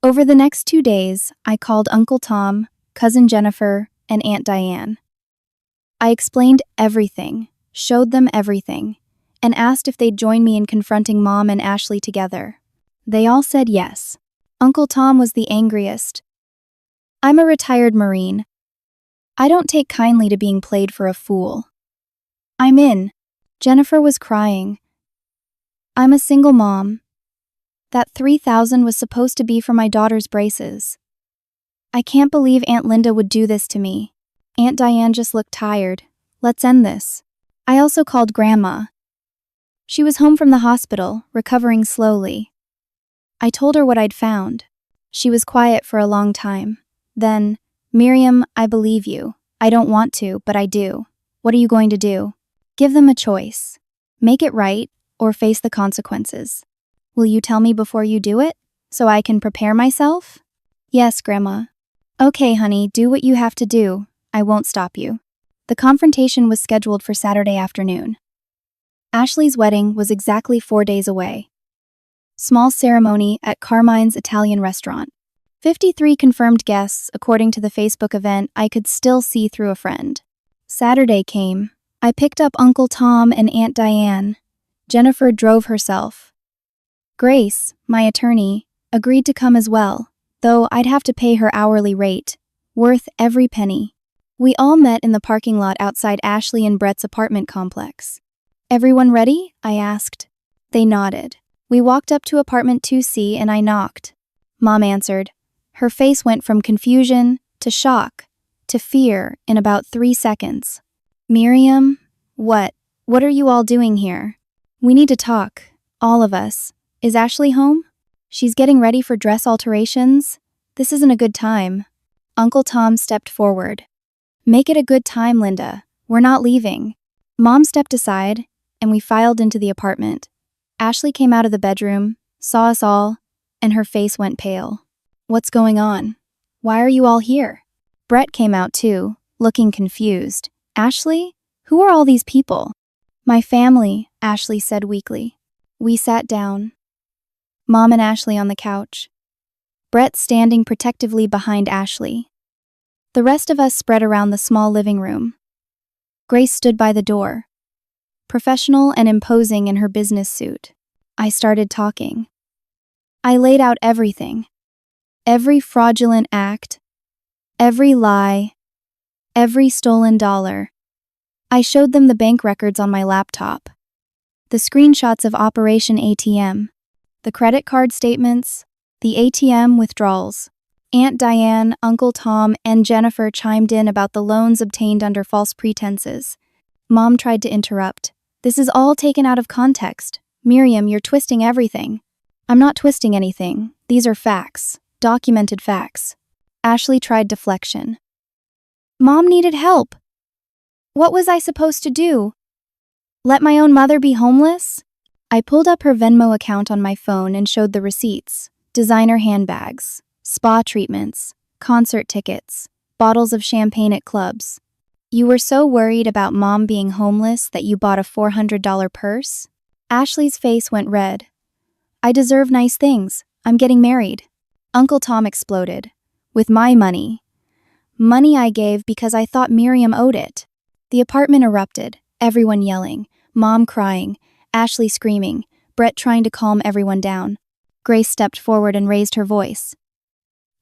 Over the next 2 days, I called Uncle Tom, Cousin Jennifer, and Aunt Diane. I explained everything, showed them everything, and asked if they'd join me in confronting Mom and Ashley together. They all said yes. Uncle Tom was the angriest. "I'm a retired Marine. I don't take kindly to being played for a fool." "I'm in." Jennifer was crying. "I'm a single mom. That $3,000 was supposed to be for my daughter's braces. I can't believe Aunt Linda would do this to me." Aunt Diane just looked tired. "Let's end this." I also called Grandma. She was home from the hospital, recovering slowly. I told her what I'd found. She was quiet for a long time. Then, "Miriam, I believe you. I don't want to, but I do. What are you going to do?" "Give them a choice. Make it right, or face the consequences." "Will you tell me before you do it, so I can prepare myself?" "Yes, Grandma." "Okay, honey, do what you have to do. I won't stop you." The confrontation was scheduled for Saturday afternoon. Ashley's wedding was exactly 4 days away. Small ceremony at Carmine's Italian restaurant. 53 confirmed guests, according to the Facebook event I could still see through a friend. Saturday came. I picked up Uncle Tom and Aunt Diane. Jennifer drove herself. Grace, my attorney, agreed to come as well, though I'd have to pay her hourly rate, worth every penny. We all met in the parking lot outside Ashley and Brett's apartment complex. "Everyone ready?" I asked. They nodded. We walked up to apartment 2C and I knocked. Mom answered. Her face went from confusion to shock to fear in about 3 seconds. Miriam, what? What are you all doing here? We need to talk. All of us. Is Ashley home? She's getting ready for dress alterations. This isn't a good time. Uncle Tom stepped forward. Make it a good time, Linda. We're not leaving. Mom stepped aside, and we filed into the apartment. Ashley came out of the bedroom, saw us all, and her face went pale. What's going on? Why are you all here? Brett came out too, looking confused. Ashley? Who are all these people? My family, Ashley said weakly. We sat down. Mom and Ashley on the couch. Brett standing protectively behind Ashley. The rest of us spread around the small living room. Grace stood by the door, professional and imposing in her business suit. I started talking. I laid out everything. Every fraudulent act, every lie, every stolen dollar. I showed them the bank records on my laptop, the screenshots of Operation ATM, the credit card statements, the ATM withdrawals. Aunt Diane, Uncle Tom, and Jennifer chimed in about the loans obtained under false pretenses. Mom tried to interrupt. This is all taken out of context. Miriam, you're twisting everything. I'm not twisting anything. These are facts. Documented facts. Ashley tried deflection. Mom needed help. What was I supposed to do? Let my own mother be homeless? I pulled up her Venmo account on my phone and showed the receipts. Designer handbags, spa treatments, concert tickets, bottles of champagne at clubs. You were so worried about Mom being homeless that you bought a $400 purse? Ashley's face went red. I deserve nice things. I'm getting married. Uncle Tom exploded. With my money. Money I gave because I thought Miriam owed it. The apartment erupted, everyone yelling, Mom crying, Ashley screaming, Brett trying to calm everyone down. Grace stepped forward and raised her voice.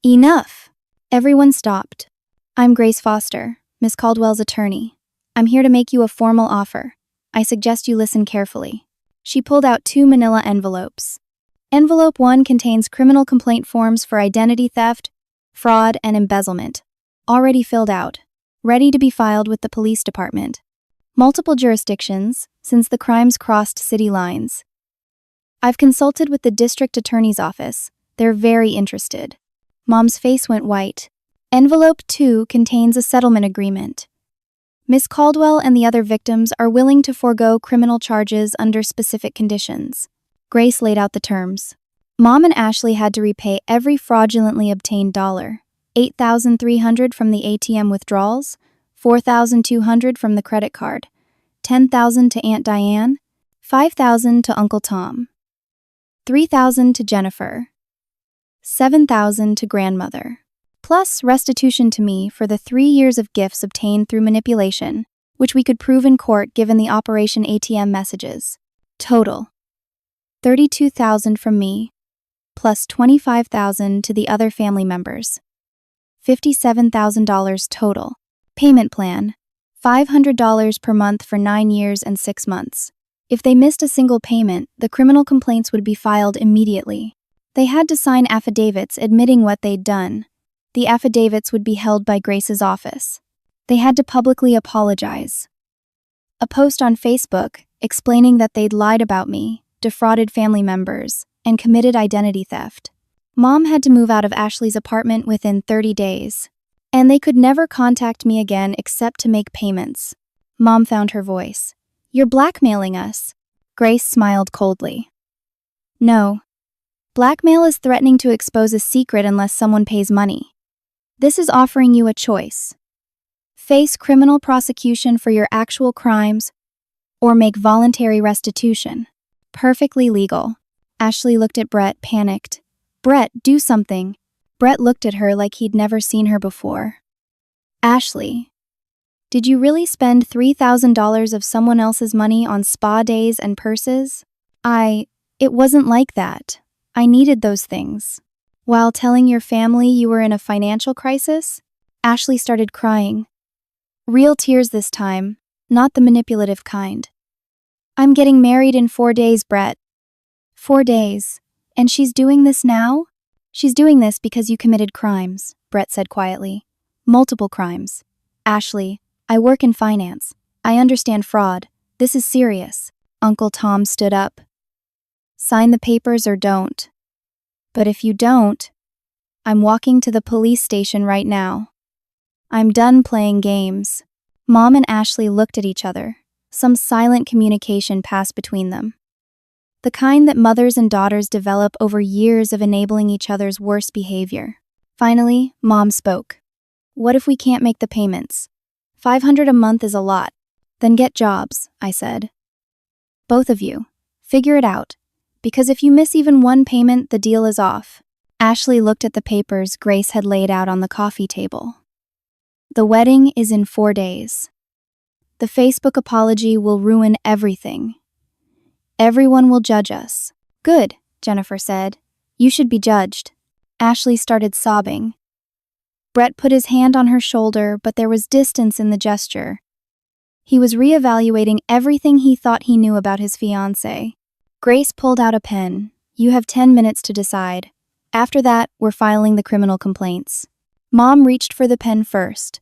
Enough! Everyone stopped. I'm Grace Foster, Miss Caldwell's attorney. I'm here to make you a formal offer. I suggest you listen carefully. She pulled out 2 manila envelopes. Envelope 1 contains criminal complaint forms for identity theft, fraud, and embezzlement, already filled out, ready to be filed with the police department. Multiple jurisdictions, since the crimes crossed city lines. I've consulted with the district attorney's office. They're very interested. Mom's face went white. Envelope 2 contains a settlement agreement. Miss Caldwell and the other victims are willing to forego criminal charges under specific conditions. Grace laid out the terms. Mom and Ashley had to repay every fraudulently obtained dollar. $8,300 from the ATM withdrawals, $4,200 from the credit card, $10,000 to Aunt Diane, $5,000 to Uncle Tom, $3,000 to Jennifer, $7,000 to grandmother, plus restitution to me for the 3 years of gifts obtained through manipulation, which we could prove in court given the Operation ATM messages. Total. $32,000 from me, plus $25,000 to the other family members. $57,000 total. Payment plan, $500 per month for 9 years and 6 months. If they missed a single payment, the criminal complaints would be filed immediately. They had to sign affidavits admitting what they'd done. The affidavits would be held by Grace's office. They had to publicly apologize. A post on Facebook explaining that they'd lied about me, defrauded family members, and committed identity theft. Mom had to move out of Ashley's apartment within 30 days. And they could never contact me again except to make payments. Mom found her voice. You're blackmailing us. Grace smiled coldly. No. Blackmail is threatening to expose a secret unless someone pays money. This is offering you a choice. Face criminal prosecution for your actual crimes, or make voluntary restitution. Perfectly legal. Ashley looked at Brett, panicked. Brett, do something. Brett looked at her like he'd never seen her before. Ashley, did you really spend $3,000 of someone else's money on spa days and purses? It wasn't like that. I needed those things. While telling your family you were in a financial crisis, Ashley started crying. Real tears this time, not the manipulative kind. I'm getting married in 4 days, Brett. 4 days. And she's doing this now? She's doing this because you committed crimes, Brett said quietly. Multiple crimes. Ashley, I work in finance. I understand fraud. This is serious. Uncle Tom stood up. Sign the papers or don't. But if you don't, I'm walking to the police station right now. I'm done playing games. Mom and Ashley looked at each other. Some silent communication passed between them. The kind that mothers and daughters develop over years of enabling each other's worst behavior. Finally, Mom spoke. What if we can't make the payments? $500 a month is a lot. Then get jobs, I said. Both of you. Figure it out. Because if you miss even one payment, the deal is off. Ashley looked at the papers Grace had laid out on the coffee table. The wedding is in 4 days. The Facebook apology will ruin everything. Everyone will judge us. Good, Jennifer said. You should be judged. Ashley started sobbing. Brett put his hand on her shoulder, but there was distance in the gesture. He was reevaluating everything he thought he knew about his fiancée. Grace pulled out a pen. You have 10 minutes to decide. After that, we're filing the criminal complaints. Mom reached for the pen first.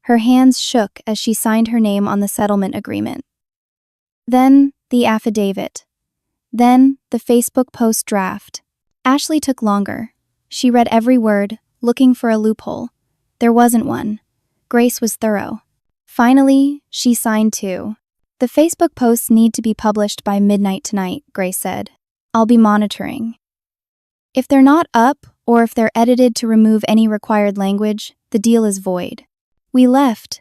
Her hands shook as she signed her name on the settlement agreement. Then, the affidavit. Then, the Facebook post draft. Ashley took longer. She read every word, looking for a loophole. There wasn't one. Grace was thorough. Finally, she signed too. The Facebook posts need to be published by midnight tonight, Grace said. I'll be monitoring. If they're not up, or if they're edited to remove any required language, the deal is void. We left.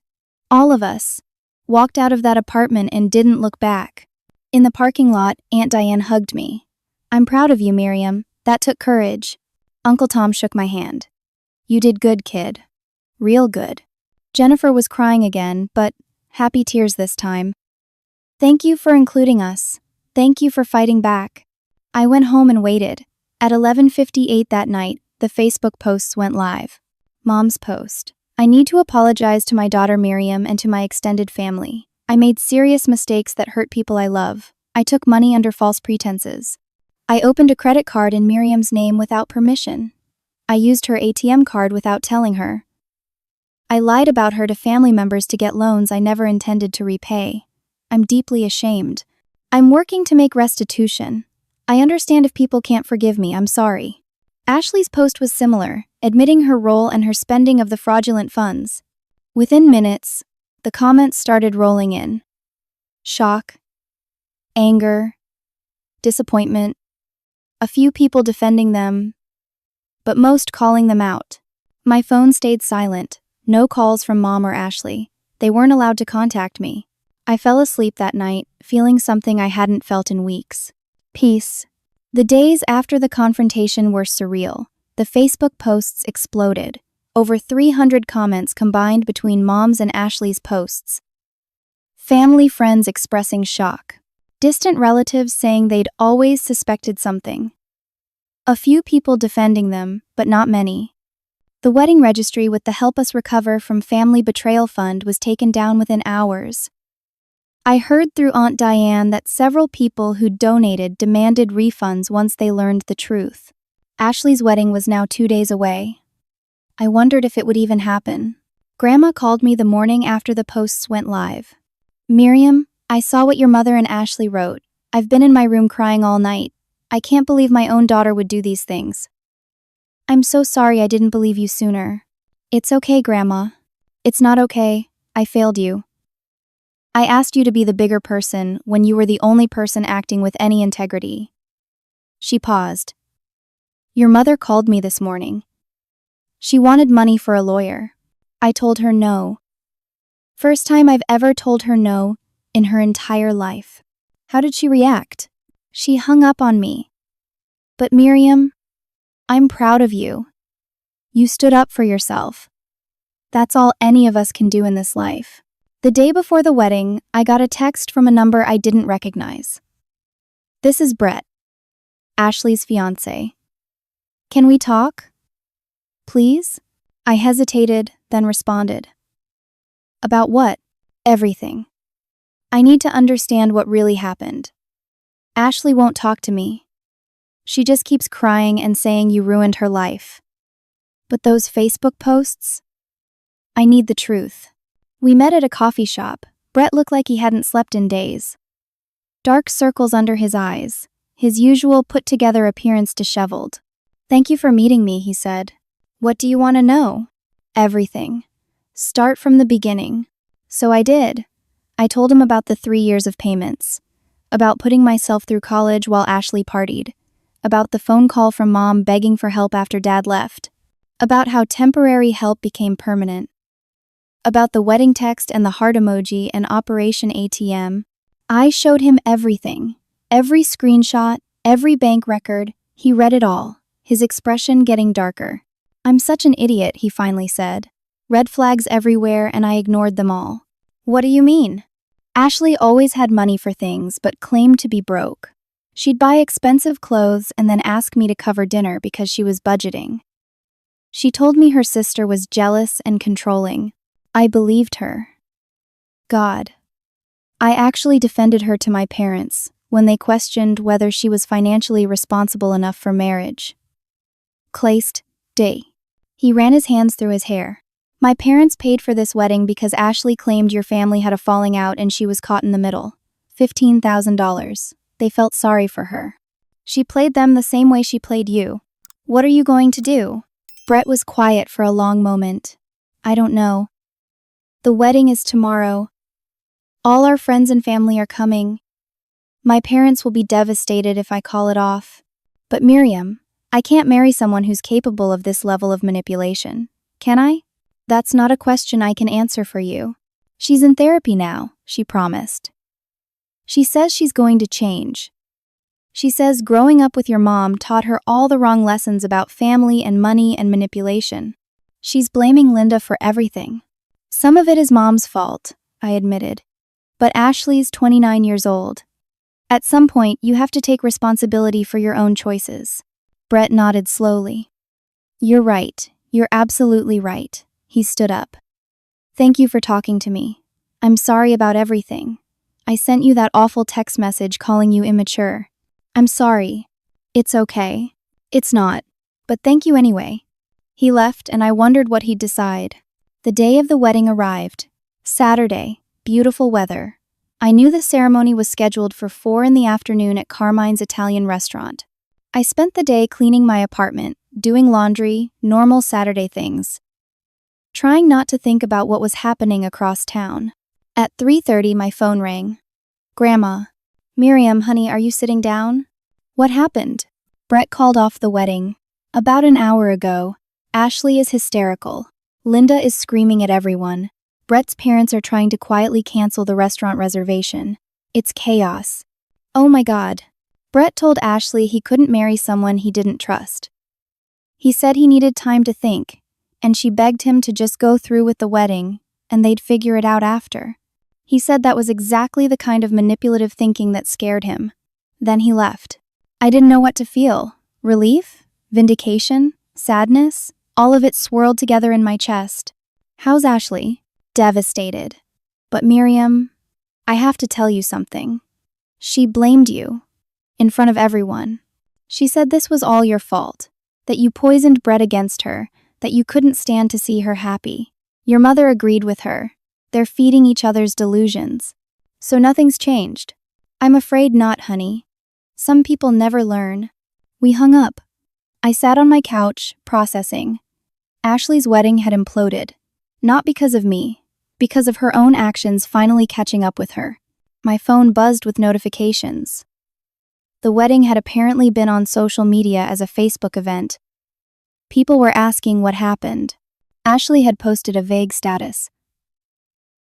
All of us. Walked out of that apartment and didn't look back. In the parking lot, Aunt Diane hugged me. I'm proud of you, Miriam. That took courage. Uncle Tom shook my hand. You did good, kid. Real good. Jennifer was crying again, but happy tears this time. Thank you for including us. Thank you for fighting back. I went home and waited. At 11:58 that night, the Facebook posts went live. Mom's post. I need to apologize to my daughter Miriam and to my extended family. I made serious mistakes that hurt people I love. I took money under false pretenses. I opened a credit card in Miriam's name without permission. I used her ATM card without telling her. I lied about her to family members to get loans I never intended to repay. I'm deeply ashamed. I'm working to make restitution. I understand if people can't forgive me, I'm sorry. Ashley's post was similar, admitting her role and her spending of the fraudulent funds. Within minutes, the comments started rolling in. Shock, anger, disappointment, a few people defending them, but most calling them out. My phone stayed silent, no calls from Mom or Ashley. They weren't allowed to contact me. I fell asleep that night, feeling something I hadn't felt in weeks. Peace. The days after the confrontation were surreal. The Facebook posts exploded. Over 300 comments combined between Mom's and Ashley's posts. Family friends expressing shock. Distant relatives saying they'd always suspected something. A few people defending them, but not many. The wedding registry with the Help Us Recover from Family Betrayal Fund was taken down within hours. I heard through Aunt Diane that several people who donated demanded refunds once they learned the truth. Ashley's wedding was now 2 days away. I wondered if it would even happen. Grandma called me the morning after the posts went live. Miriam, I saw what your mother and Ashley wrote. I've been in my room crying all night. I can't believe my own daughter would do these things. I'm so sorry I didn't believe you sooner. It's okay, Grandma. It's not okay. I failed you. I asked you to be the bigger person when you were the only person acting with any integrity. She paused. Your mother called me this morning. She wanted money for a lawyer. I told her no. First time I've ever told her no in her entire life. How did she react? She hung up on me. But Miriam, I'm proud of you. You stood up for yourself. That's all any of us can do in this life. The day before the wedding, I got a text from a number I didn't recognize. This is Brett, Ashley's fiancé. Can we talk? Please? I hesitated, then responded. About what? Everything. I need to understand what really happened. Ashley won't talk to me. She just keeps crying and saying you ruined her life. But those Facebook posts? I need the truth. We met at a coffee shop. Brett looked like he hadn't slept in days. Dark circles under his eyes, his usual put-together appearance disheveled. "Thank you for meeting me," he said. "What do you want to know?" "Everything. Start from the beginning." So I did. I told him about the 3 years of payments, about putting myself through college while Ashley partied, about the phone call from Mom begging for help after Dad left, about how temporary help became permanent, about the wedding text and the heart emoji and Operation ATM. I showed him everything, every screenshot, every bank record. He read it all, his expression getting darker. "I'm such an idiot," he finally said. "Red flags everywhere and I ignored them all." "What do you mean?" "Ashley always had money for things but claimed to be broke. She'd buy expensive clothes and then ask me to cover dinner because she was budgeting. She told me her sister was jealous and controlling. I believed her. God. I actually defended her to my parents when they questioned whether she was financially responsible enough for marriage." Kleist, day. He ran his hands through his hair. "My parents paid for this wedding because Ashley claimed your family had a falling out and she was caught in the middle. $15,000. They felt sorry for her. She played them the same way she played you. What are you going to do?" Brett was quiet for a long moment. "I don't know. The wedding is tomorrow. All our friends and family are coming. My parents will be devastated if I call it off. But Miriam, I can't marry someone who's capable of this level of manipulation. Can I? That's not a question I can answer for you. She's in therapy now," she promised. "She says she's going to change. She says growing up with your mom taught her all the wrong lessons about family and money and manipulation. She's blaming Linda for everything. Some of it is Mom's fault," I admitted. "But Ashley's 29 years old. At some point, you have to take responsibility for your own choices." Brett nodded slowly. "You're right. You're absolutely right." He stood up. "Thank you for talking to me. I'm sorry about everything. I sent you that awful text message calling you immature. I'm sorry. It's okay. It's not. But thank you anyway." He left and I wondered what he'd decide. The day of the wedding arrived. Saturday, beautiful weather. I knew the ceremony was scheduled for 4 in the afternoon at Carmine's Italian restaurant. I spent the day cleaning my apartment, doing laundry, normal Saturday things, trying not to think about what was happening across town. At 3:30, my phone rang. "Grandma." "Miriam, honey, are you sitting down?" "What happened?" Brett called off the wedding. "About an hour ago. Ashley is hysterical. Linda is screaming at everyone. Brett's parents are trying to quietly cancel the restaurant reservation. It's chaos." "Oh my God." Brett told Ashley he couldn't marry someone he didn't trust. He said he needed time to think, and she begged him to just go through with the wedding, and they'd figure it out after. He said that was exactly the kind of manipulative thinking that scared him. Then he left. I didn't know what to feel. Relief? Vindication? Sadness? All of it swirled together in my chest. "How's Ashley?" "Devastated." "But Miriam, I have to tell you something. She blamed you. In front of everyone. She said this was all your fault. That you poisoned Brett against her. That you couldn't stand to see her happy. Your mother agreed with her. They're feeding each other's delusions. So nothing's changed." "I'm afraid not, honey. Some people never learn." We hung up. I sat on my couch, processing. Ashley's wedding had imploded. Not because of me. Because of her own actions finally catching up with her. My phone buzzed with notifications. The wedding had apparently been on social media as a Facebook event. People were asking what happened. Ashley had posted a vague status.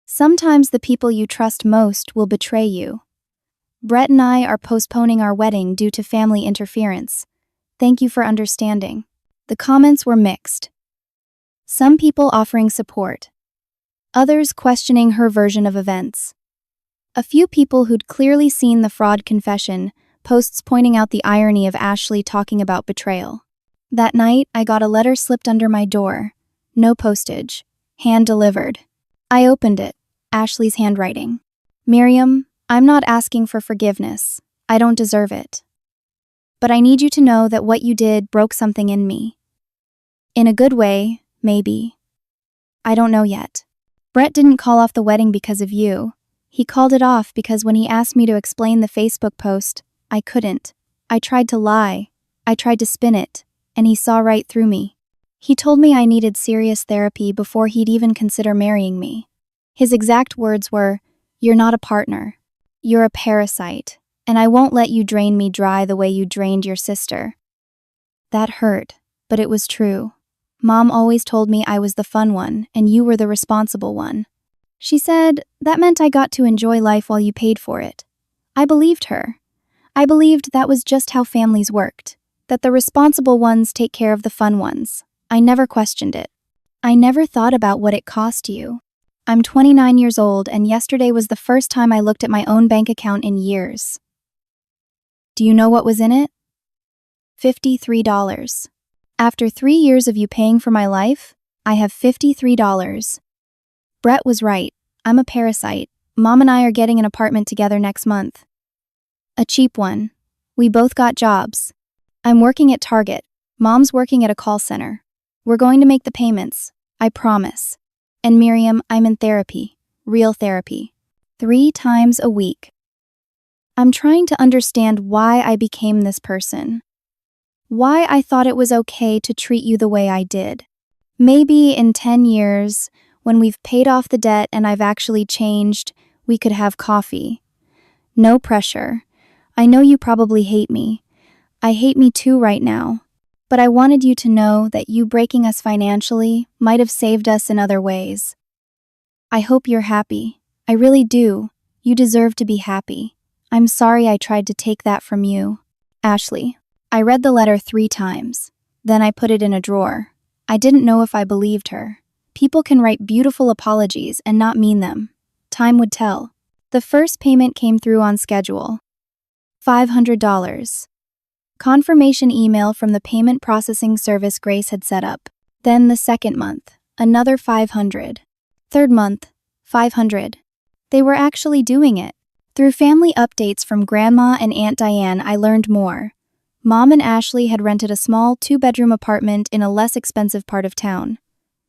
"Sometimes the people you trust most will betray you. Brett and I are postponing our wedding due to family interference. Thank you for understanding." The comments were mixed. Some people offering support. Others questioning her version of events. A few people who'd clearly seen the fraud confession, posts pointing out the irony of Ashley talking about betrayal. That night, I got a letter slipped under my door. No postage. Hand-delivered. I opened it. Ashley's handwriting. "Miriam, I'm not asking for forgiveness. I don't deserve it. but I need you to know that what you did broke something in me. In a good way, maybe. I don't know yet. Brett didn't call off the wedding because of you. He called it off because when he asked me to explain the Facebook post, I couldn't. I tried to lie. I tried to spin it, and he saw right through me. He told me I needed serious therapy before he'd even consider marrying me. His exact words were, "You're not a partner. You're a parasite, and I won't let you drain me dry the way you drained your sister." That hurt, but it was true. Mom always told me I was the fun one, and you were the responsible one. She said that meant I got to enjoy life while you paid for it. I believed her. I believed that was just how families worked, that the responsible ones take care of the fun ones. I never questioned it. I never thought about what it cost you. I'm 29 years old, and yesterday was the first time I looked at my own bank account in years. Do you know what was in it? $53. After 3 years of you paying for my life, I have $53. Brett was right. I'm a parasite. Mom and I are getting an apartment together next month. A cheap one. We both got jobs. I'm working at Target. Mom's working at a call center. We're going to make the payments. I promise. And Miriam, I'm in therapy. Real therapy. 3 times a week. I'm trying to understand why I became this person. Why I thought it was okay to treat you the way I did. Maybe in 10 years, when we've paid off the debt and I've actually changed, we could have coffee. No pressure. I know you probably hate me. I hate me too right now. But I wanted you to know that you breaking us financially might have saved us in other ways. I hope you're happy. I really do. You deserve to be happy. I'm sorry I tried to take that from you. Ashley. I read the letter 3 times. Then I put it in a drawer. I didn't know if I believed her. People can write beautiful apologies and not mean them. Time would tell. The first payment came through on schedule. $500. Confirmation email from the payment processing service Grace had set up. Then the second month, another $500. Third month, $500. They were actually doing it. Through family updates from Grandma and Aunt Diane, I learned more. Mom and Ashley had rented a small 2-bedroom apartment in a less expensive part of town.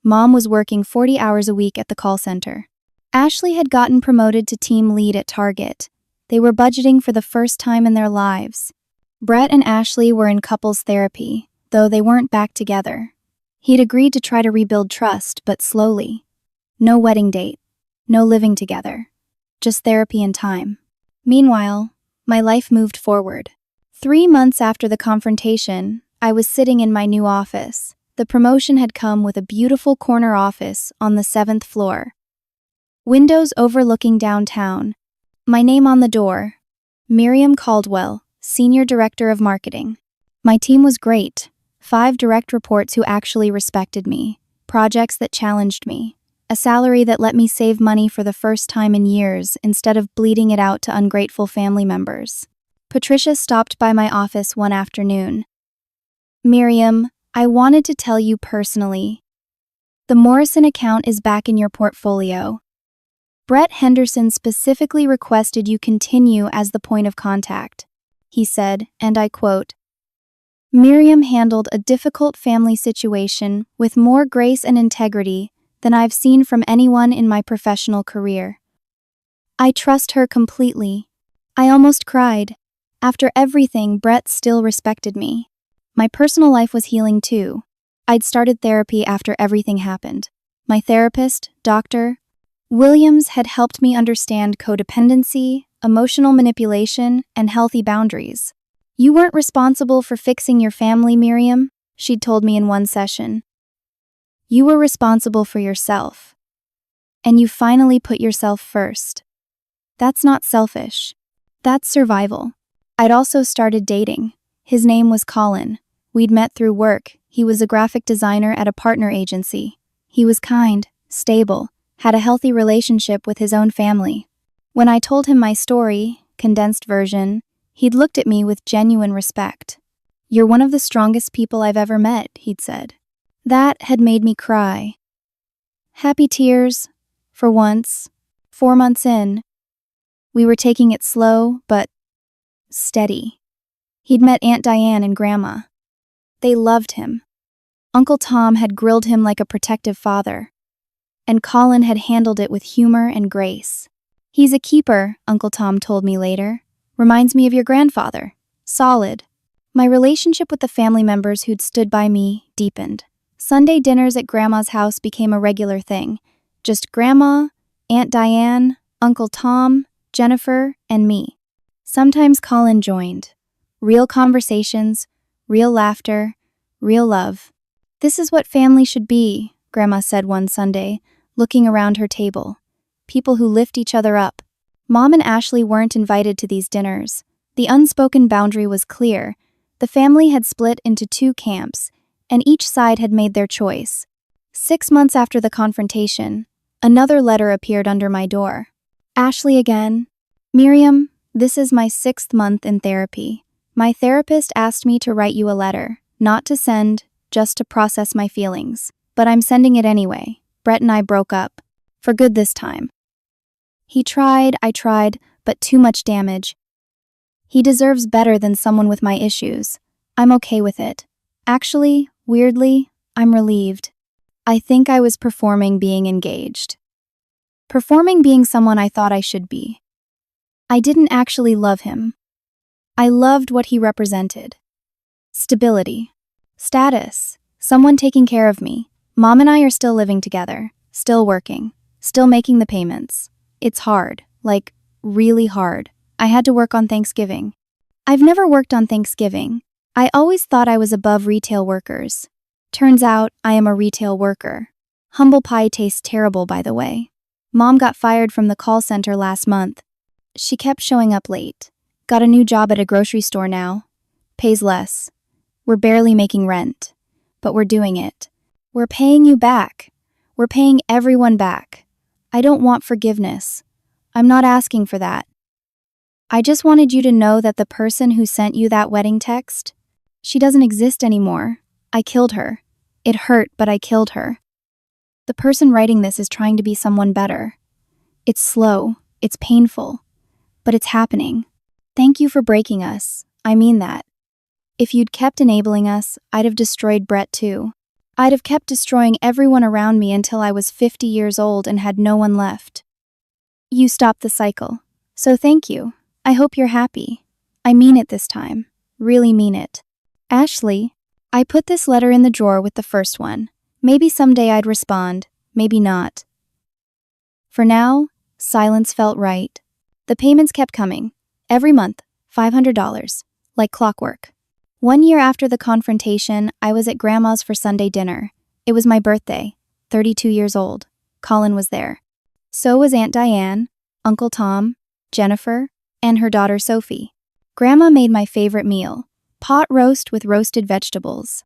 Mom was working 40 hours a week at the call center. Ashley had gotten promoted to team lead at Target. They were budgeting for the first time in their lives. Brett and Ashley were in couples therapy, though they weren't back together. He'd agreed to try to rebuild trust, but slowly. No wedding date. No living together. Just therapy and time. Meanwhile, my life moved forward. 3 months after the confrontation, I was sitting in my new office. The promotion had come with a beautiful corner office on the 7th floor. Windows overlooking downtown. My name on the door. Miriam Caldwell, Senior Director of Marketing. My team was great. 5 direct reports who actually respected me. Projects that challenged me. A salary that let me save money for the first time in years instead of bleeding it out to ungrateful family members. Patricia stopped by my office one afternoon. "Miriam, I wanted to tell you personally. The Morrison account is back in your portfolio. Brett Henderson specifically requested you continue as the point of contact," he said, and I quote, "Miriam handled a difficult family situation with more grace and integrity than I've seen from anyone in my professional career. I trust her completely." I almost cried. After everything, Brett still respected me. My personal life was healing too. I'd started therapy after everything happened. My therapist, Dr. Williams, had helped me understand codependency, emotional manipulation, and healthy boundaries. "You weren't responsible for fixing your family, Miriam," she'd told me in one session. "You were responsible for yourself. And you finally put yourself first. That's not selfish. That's survival." I'd also started dating. His name was Colin. We'd met through work. He was a graphic designer at a partner agency. He was kind, stable, had a healthy relationship with his own family. When I told him my story, condensed version, he'd looked at me with genuine respect. "You're one of the strongest people I've ever met," he'd said. That had made me cry. Happy tears, for once. 4 months in. We were taking it slow, but steady. He'd met Aunt Diane and Grandma. They loved him. Uncle Tom had grilled him like a protective father, and Colin had handled it with humor and grace. "He's a keeper," Uncle Tom told me later. "Reminds me of your grandfather. Solid." My relationship with the family members who'd stood by me deepened. Sunday dinners at Grandma's house became a regular thing. Just Grandma, Aunt Diane, Uncle Tom, Jennifer, and me. Sometimes Colin joined. Real conversations, real laughter, real love. "This is what family should be," Grandma said one Sunday, looking around her table. "People who lift each other up." Mom and Ashley weren't invited to these dinners. The unspoken boundary was clear. The family had split into two camps, and each side had made their choice. 6 months after the confrontation, another letter appeared under my door. "Ashley again. Miriam, this is my 6th month in therapy. My therapist asked me to write you a letter, not to send, just to process my feelings. But I'm sending it anyway. Brett and I broke up. For good this time. He tried, I tried, but too much damage. He deserves better than someone with my issues. I'm okay with it. Actually, weirdly, I'm relieved. I think I was performing being engaged. Performing being someone I thought I should be. I didn't actually love him. I loved what he represented. Stability. Status. Someone taking care of me. Mom and I are still living together. Still working. Still making the payments. It's hard. Like, really hard. I had to work on Thanksgiving. I've never worked on Thanksgiving. I always thought I was above retail workers. Turns out I am a retail worker. Humble pie tastes terrible, by the way. Mom got fired from the call center last month. She kept showing up late. Got a new job at a grocery store now. Pays less. We're barely making rent. But we're doing it. We're paying you back. We're paying everyone back. I don't want forgiveness. I'm not asking for that. I just wanted you to know that the person who sent you that wedding text, she doesn't exist anymore. I killed her. It hurt, but I killed her. The person writing this is trying to be someone better. It's slow, it's painful, but it's happening. Thank you for breaking us. I mean that. If you'd kept enabling us, I'd have destroyed Brett too. I'd have kept destroying everyone around me until I was 50 years old and had no one left. You stopped the cycle. So thank you. I hope you're happy. I mean it this time. Really mean it. Ashley, I put this letter in the drawer with the first one. Maybe someday I'd respond, maybe not. For now, silence felt right. The payments kept coming. Every month, $500, like clockwork. 1 year after the confrontation, I was at Grandma's for Sunday dinner. It was my birthday, 32 years old. Colin was there. So was Aunt Diane, Uncle Tom, Jennifer, and her daughter Sophie. Grandma made my favorite meal, pot roast with roasted vegetables.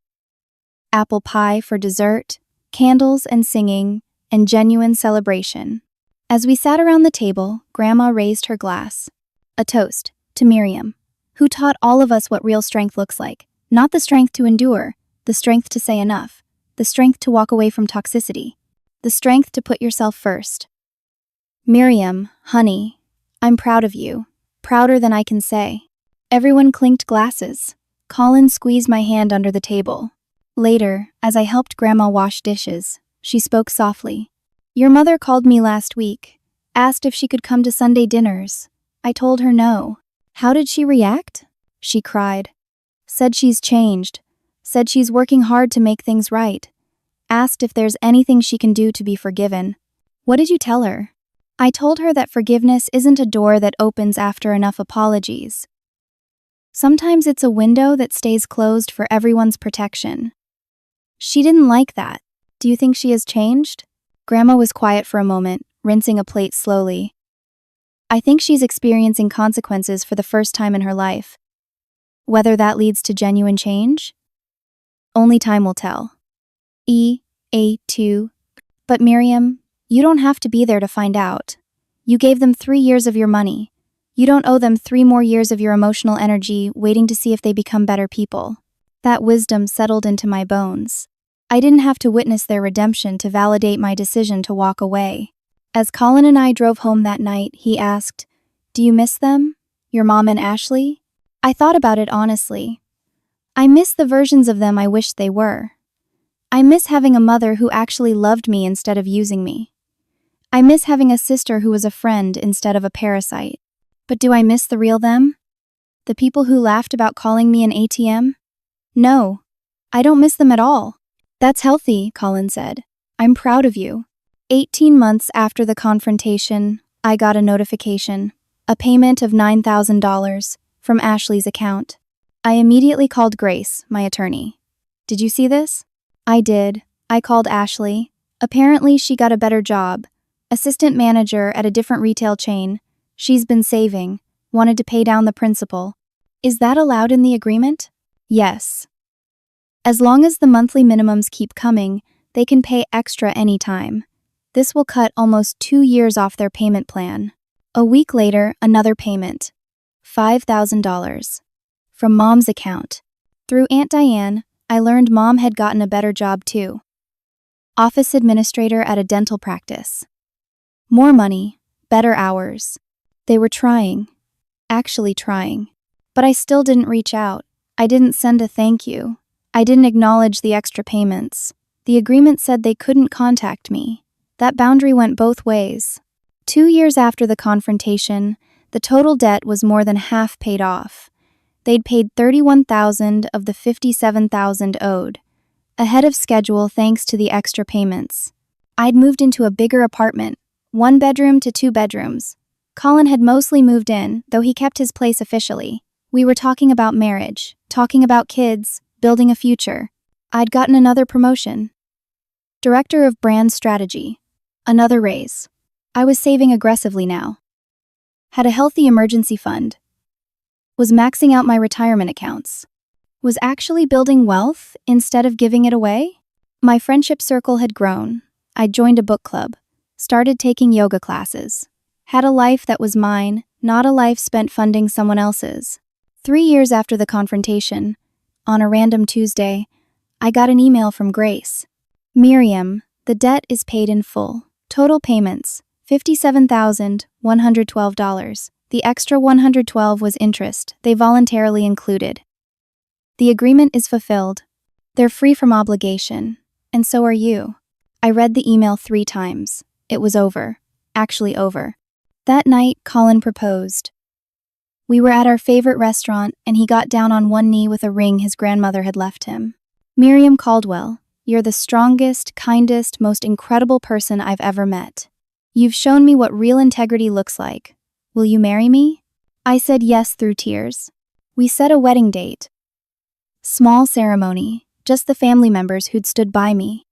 Apple pie for dessert, candles and singing, and genuine celebration. As we sat around the table, Grandma raised her glass. A toast to Miriam, who taught all of us what real strength looks like. Not the strength to endure, the strength to say enough, the strength to walk away from toxicity, the strength to put yourself first. Miriam, honey, I'm proud of you, prouder than I can say. Everyone clinked glasses. Colin squeezed my hand under the table. Later, as I helped Grandma wash dishes, she spoke softly. Your mother called me last week, asked if she could come to Sunday dinners. I told her no. How did she react? She cried. Said she's changed. Said she's working hard to make things right. Asked if there's anything she can do to be forgiven. What did you tell her? I told her that forgiveness isn't a door that opens after enough apologies. Sometimes it's a window that stays closed for everyone's protection. She didn't like that. Do you think she has changed? Grandma was quiet for a moment, rinsing a plate slowly. I think she's experiencing consequences for the first time in her life. Whether that leads to genuine change? Only time will tell. E.A.2. But Miriam, you don't have to be there to find out. You gave them 3 years of your money. You don't owe them 3 more years of your emotional energy waiting to see if they become better people. That wisdom settled into my bones. I didn't have to witness their redemption to validate my decision to walk away. As Colin and I drove home that night, he asked, Do you miss them? Your mom and Ashley? I thought about it honestly. I miss the versions of them I wished they were. I miss having a mother who actually loved me instead of using me. I miss having a sister who was a friend instead of a parasite. But do I miss the real them? The people who laughed about calling me an ATM? No, I don't miss them at all. That's healthy, Colin said. I'm proud of you. 18 months after the confrontation, I got a notification. A payment of $9,000 from Ashley's account. I immediately called Grace, my attorney. Did you see this? I did. I called Ashley. Apparently she got a better job. Assistant manager at a different retail chain. She's been saving. Wanted to pay down the principal. Is that allowed in the agreement? Yes. As long as the monthly minimums keep coming, they can pay extra anytime. This will cut almost 2 years off their payment plan. A week later, another payment. $5,000. From Mom's account. Through Aunt Diane, I learned Mom had gotten a better job too. Office administrator at a dental practice. More money, better hours. They were trying. Actually trying. But I still didn't reach out. I didn't send a thank you. I didn't acknowledge the extra payments. The agreement said they couldn't contact me. That boundary went both ways. 2 years after the confrontation, the total debt was more than half paid off. They'd paid $31,000 of the $57,000 owed, ahead of schedule thanks to the extra payments. I'd moved into a bigger apartment, 1 bedroom to 2 bedrooms. Colin had mostly moved in, though he kept his place officially. We were talking about marriage, talking about kids, building a future. I'd gotten another promotion. Director of Brand Strategy. Another raise. I was saving aggressively now. Had a healthy emergency fund. Was maxing out my retirement accounts. Was actually building wealth instead of giving it away? My friendship circle had grown. I'd joined a book club. Started taking yoga classes. Had a life that was mine, not a life spent funding someone else's. 3 years after the confrontation, on a random Tuesday, I got an email from Grace. Miriam, the debt is paid in full. Total payments, $57,112. The extra $112 was interest they voluntarily included. The agreement is fulfilled. They're free from obligation, and so are you. I read the email 3 times. It was over. Actually over. That night, Colin proposed. We were at our favorite restaurant, and he got down on one knee with a ring his grandmother had left him. Miriam Caldwell, you're the strongest, kindest, most incredible person I've ever met. You've shown me what real integrity looks like. Will you marry me? I said yes through tears. We set a wedding date. Small ceremony, just the family members who'd stood by me.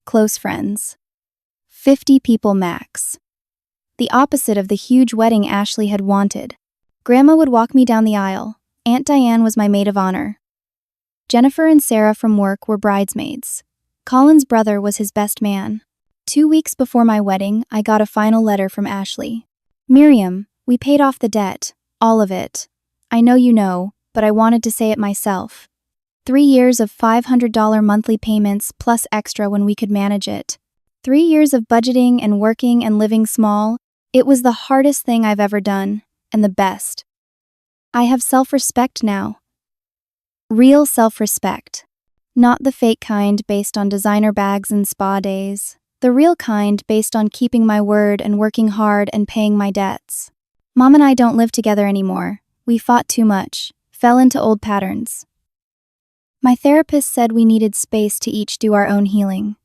Close friends. 50 people max. The opposite of the huge wedding Ashley had wanted. Grandma would walk me down the aisle. Aunt Diane was my maid of honor. Jennifer and Sarah from work were bridesmaids. Colin's brother was his best man. 2 weeks before my wedding, I got a final letter from Ashley. Miriam, we paid off the debt. All of it. I know you know, but I wanted to say it myself. 3 years of $500 monthly payments plus extra when we could manage it. 3 years of budgeting and working and living small. It was the hardest thing I've ever done, and the best. I have self-respect now. Real self-respect. Not the fake kind based on designer bags and spa days. The real kind based on keeping my word and working hard and paying my debts. Mom and I don't live together anymore. We fought too much, fell into old patterns. My therapist said we needed space to each do our own healing.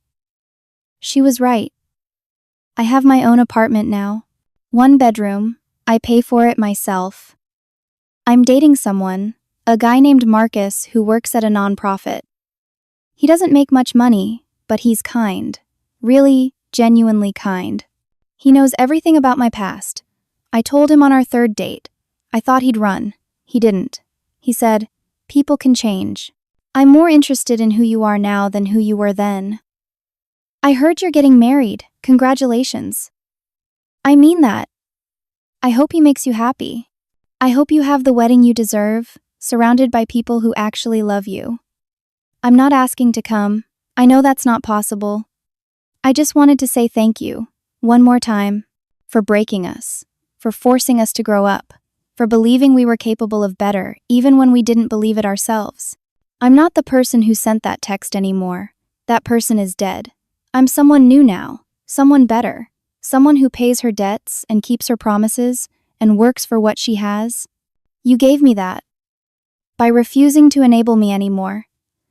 She was right. I have my own apartment now. 1 bedroom. I pay for it myself. I'm dating someone, a guy named Marcus who works at a nonprofit. He doesn't make much money, but he's kind. Really, genuinely kind. He knows everything about my past. I told him on our 3rd date. I thought he'd run. He didn't. He said, "People can change. I'm more interested in who you are now than who you were then." I heard you're getting married. Congratulations. I mean that. I hope he makes you happy. I hope you have the wedding you deserve, surrounded by people who actually love you. I'm not asking to come. I know that's not possible. I just wanted to say thank you, one more time, for breaking us, for forcing us to grow up, for believing we were capable of better, even when we didn't believe it ourselves. I'm not the person who sent that text anymore. That person is dead. I'm someone new now, someone better, someone who pays her debts and keeps her promises and works for what she has. You gave me that by refusing to enable me anymore.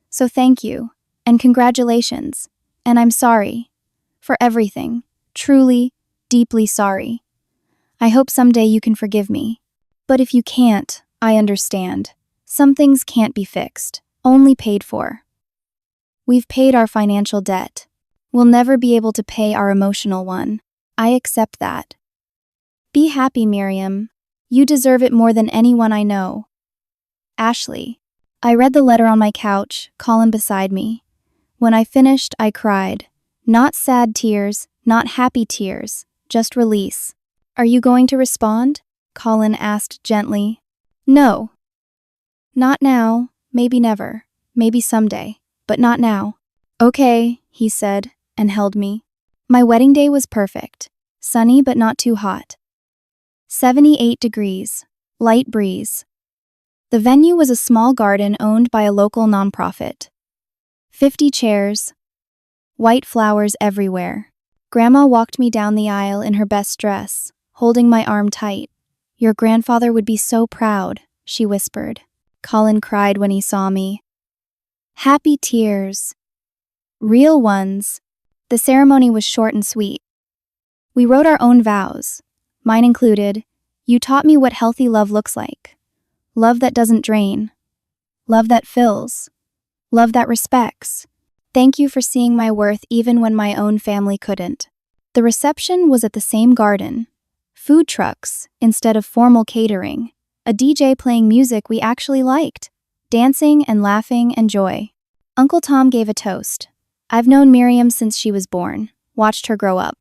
So thank you, and congratulations, and I'm sorry for everything, truly, deeply sorry. I hope someday you can forgive me. But if you can't, I understand. Some things can't be fixed, only paid for. We've paid our financial debt. We'll never be able to pay our emotional one. I accept that. Be happy, Miriam. You deserve it more than anyone I know. Ashley. I read the letter on my couch, Colin beside me. When I finished, I cried. Not sad tears, not happy tears, just release. Are you going to respond? Colin asked gently. No. Not now, maybe never, maybe someday, but not now. Okay, he said, and held me. My wedding day was perfect. Sunny but not too hot. 78 degrees. Light breeze. The venue was a small garden owned by a local nonprofit. 50 chairs. White flowers everywhere. Grandma walked me down the aisle in her best dress, holding my arm tight. Your grandfather would be so proud, she whispered. Colin cried when he saw me. Happy tears. Real ones. The ceremony was short and sweet. We wrote our own vows. Mine included, you taught me what healthy love looks like. Love that doesn't drain. Love that fills. Love that respects. Thank you for seeing my worth even when my own family couldn't. The reception was at the same garden. Food trucks instead of formal catering. A DJ playing music we actually liked. Dancing and laughing and joy. Uncle Tom gave a toast. I've known Miriam since she was born. Watched her grow up.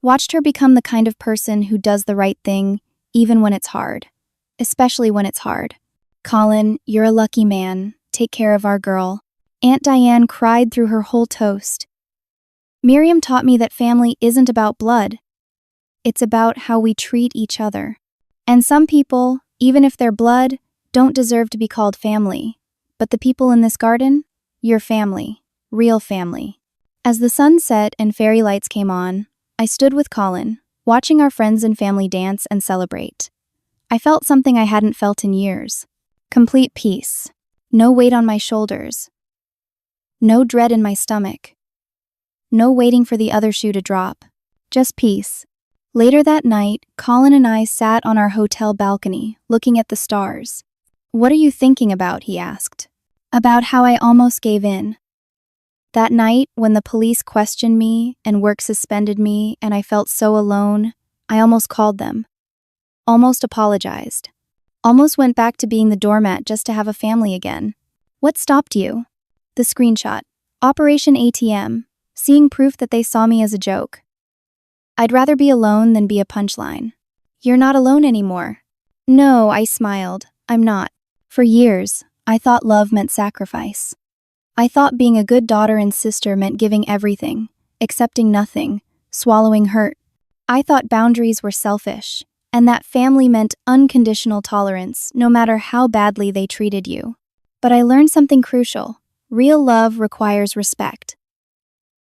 Watched her become the kind of person who does the right thing even when it's hard. Especially when it's hard. Colin, you're a lucky man. Take care of our girl. Aunt Diane cried through her whole toast. Miriam taught me that family isn't about blood. It's about how we treat each other. And some people, even if they're blood, don't deserve to be called family. But the people in this garden? Your family. Real family. As the sun set and fairy lights came on, I stood with Colin, watching our friends and family dance and celebrate. I felt something I hadn't felt in years. Complete peace. No weight on my shoulders. No dread in my stomach. No waiting for the other shoe to drop. Just peace. Later that night, Colin and I sat on our hotel balcony, looking at the stars. What are you thinking about? He asked. About how I almost gave in. That night, when the police questioned me and work suspended me and I felt so alone, I almost called them. Almost apologized. Almost went back to being the doormat just to have a family again. What stopped you? The screenshot. Operation ATM. Seeing proof that they saw me as a joke. I'd rather be alone than be a punchline. You're not alone anymore. No, I smiled. I'm not. For years, I thought love meant sacrifice. I thought being a good daughter and sister meant giving everything, accepting nothing, swallowing hurt. I thought boundaries were selfish, and that family meant unconditional tolerance, no matter how badly they treated you. But I learned something crucial. Real love requires respect.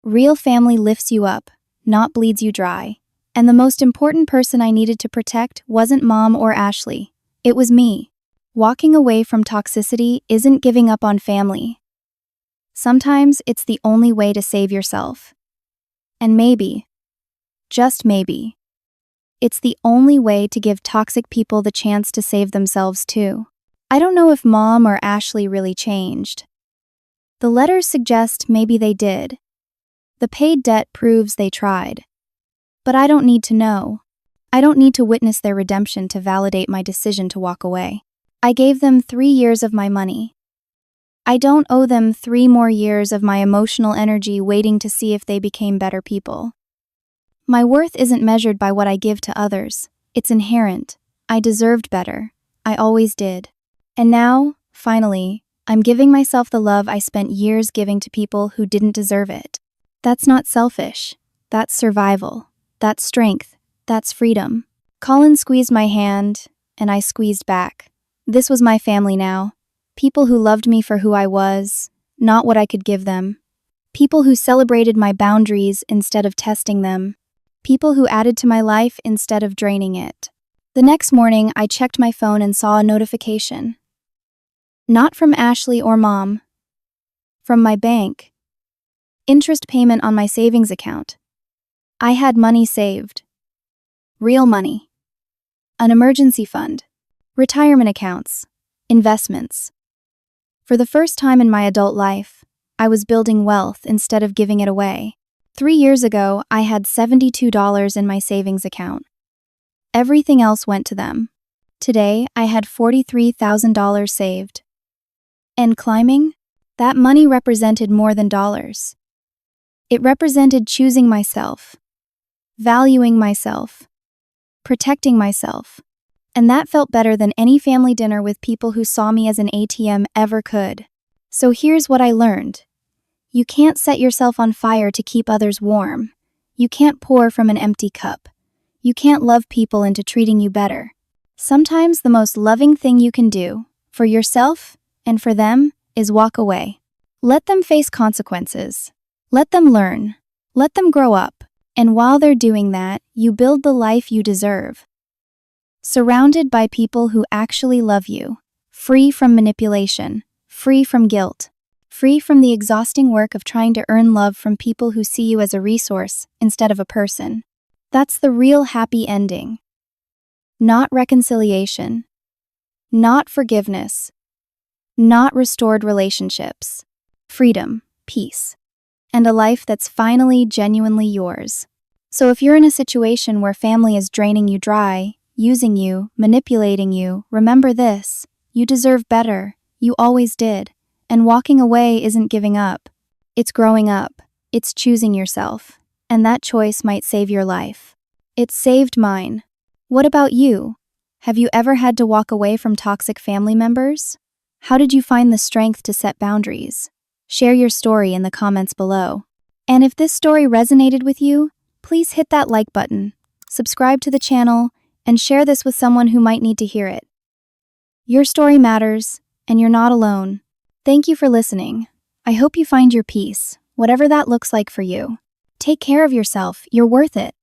Real family lifts you up, not bleeds you dry. And the most important person I needed to protect wasn't Mom or Ashley. It was me. Walking away from toxicity isn't giving up on family. Sometimes it's the only way to save yourself. And maybe, just maybe, it's the only way to give toxic people the chance to save themselves too. I don't know if Mom or Ashley really changed. The letters suggest maybe they did. The paid debt proves they tried. But I don't need to know. I don't need to witness their redemption to validate my decision to walk away. I gave them 3 years of my money. I don't owe them 3 more years of my emotional energy waiting to see if they became better people. My worth isn't measured by what I give to others. It's inherent. I deserved better. I always did. And now, finally, I'm giving myself the love I spent years giving to people who didn't deserve it. That's not selfish. That's survival. That's strength. That's freedom. Colin squeezed my hand. and I squeezed back. This was my family now. People who loved me for who I was, not what I could give them. People who celebrated my boundaries instead of testing them. People who added to my life instead of draining it. The next morning, I checked my phone and saw a notification. Not from Ashley or Mom. From my bank. Interest payment on my savings account. I had money saved. Real money. An emergency fund. Retirement accounts. Investments. For the first time in my adult life, I was building wealth instead of giving it away. 3 years ago, I had $72 in my savings account. Everything else went to them. Today, I had $43,000 saved. And climbing? That money represented more than dollars. It represented choosing myself, valuing myself, protecting myself. And that felt better than any family dinner with people who saw me as an ATM ever could. So here's what I learned. You can't set yourself on fire to keep others warm. You can't pour from an empty cup. You can't love people into treating you better. Sometimes the most loving thing you can do, for yourself and for them, is walk away. Let them face consequences. Let them learn. Let them grow up. And while they're doing that, you build the life you deserve. Surrounded by people who actually love you. Free from manipulation. Free from guilt. Free from the exhausting work of trying to earn love from people who see you as a resource instead of a person. That's the real happy ending. Not reconciliation. Not forgiveness. Not restored relationships. Freedom, peace, and a life that's finally genuinely yours. So if you're in a situation where family is draining you dry, using you, manipulating you, remember this: you deserve better. You always did. And walking away isn't giving up. It's growing up. It's choosing yourself. And that choice might save your life. It saved mine. What about you? Have you ever had to walk away from toxic family members? How did you find the strength to set boundaries? Share your story in the comments below. And if this story resonated with you, please hit that like button, subscribe to the channel, and share this with someone who might need to hear it. Your story matters, and you're not alone. Thank you for listening. I hope you find your peace, whatever that looks like for you. Take care of yourself, you're worth it.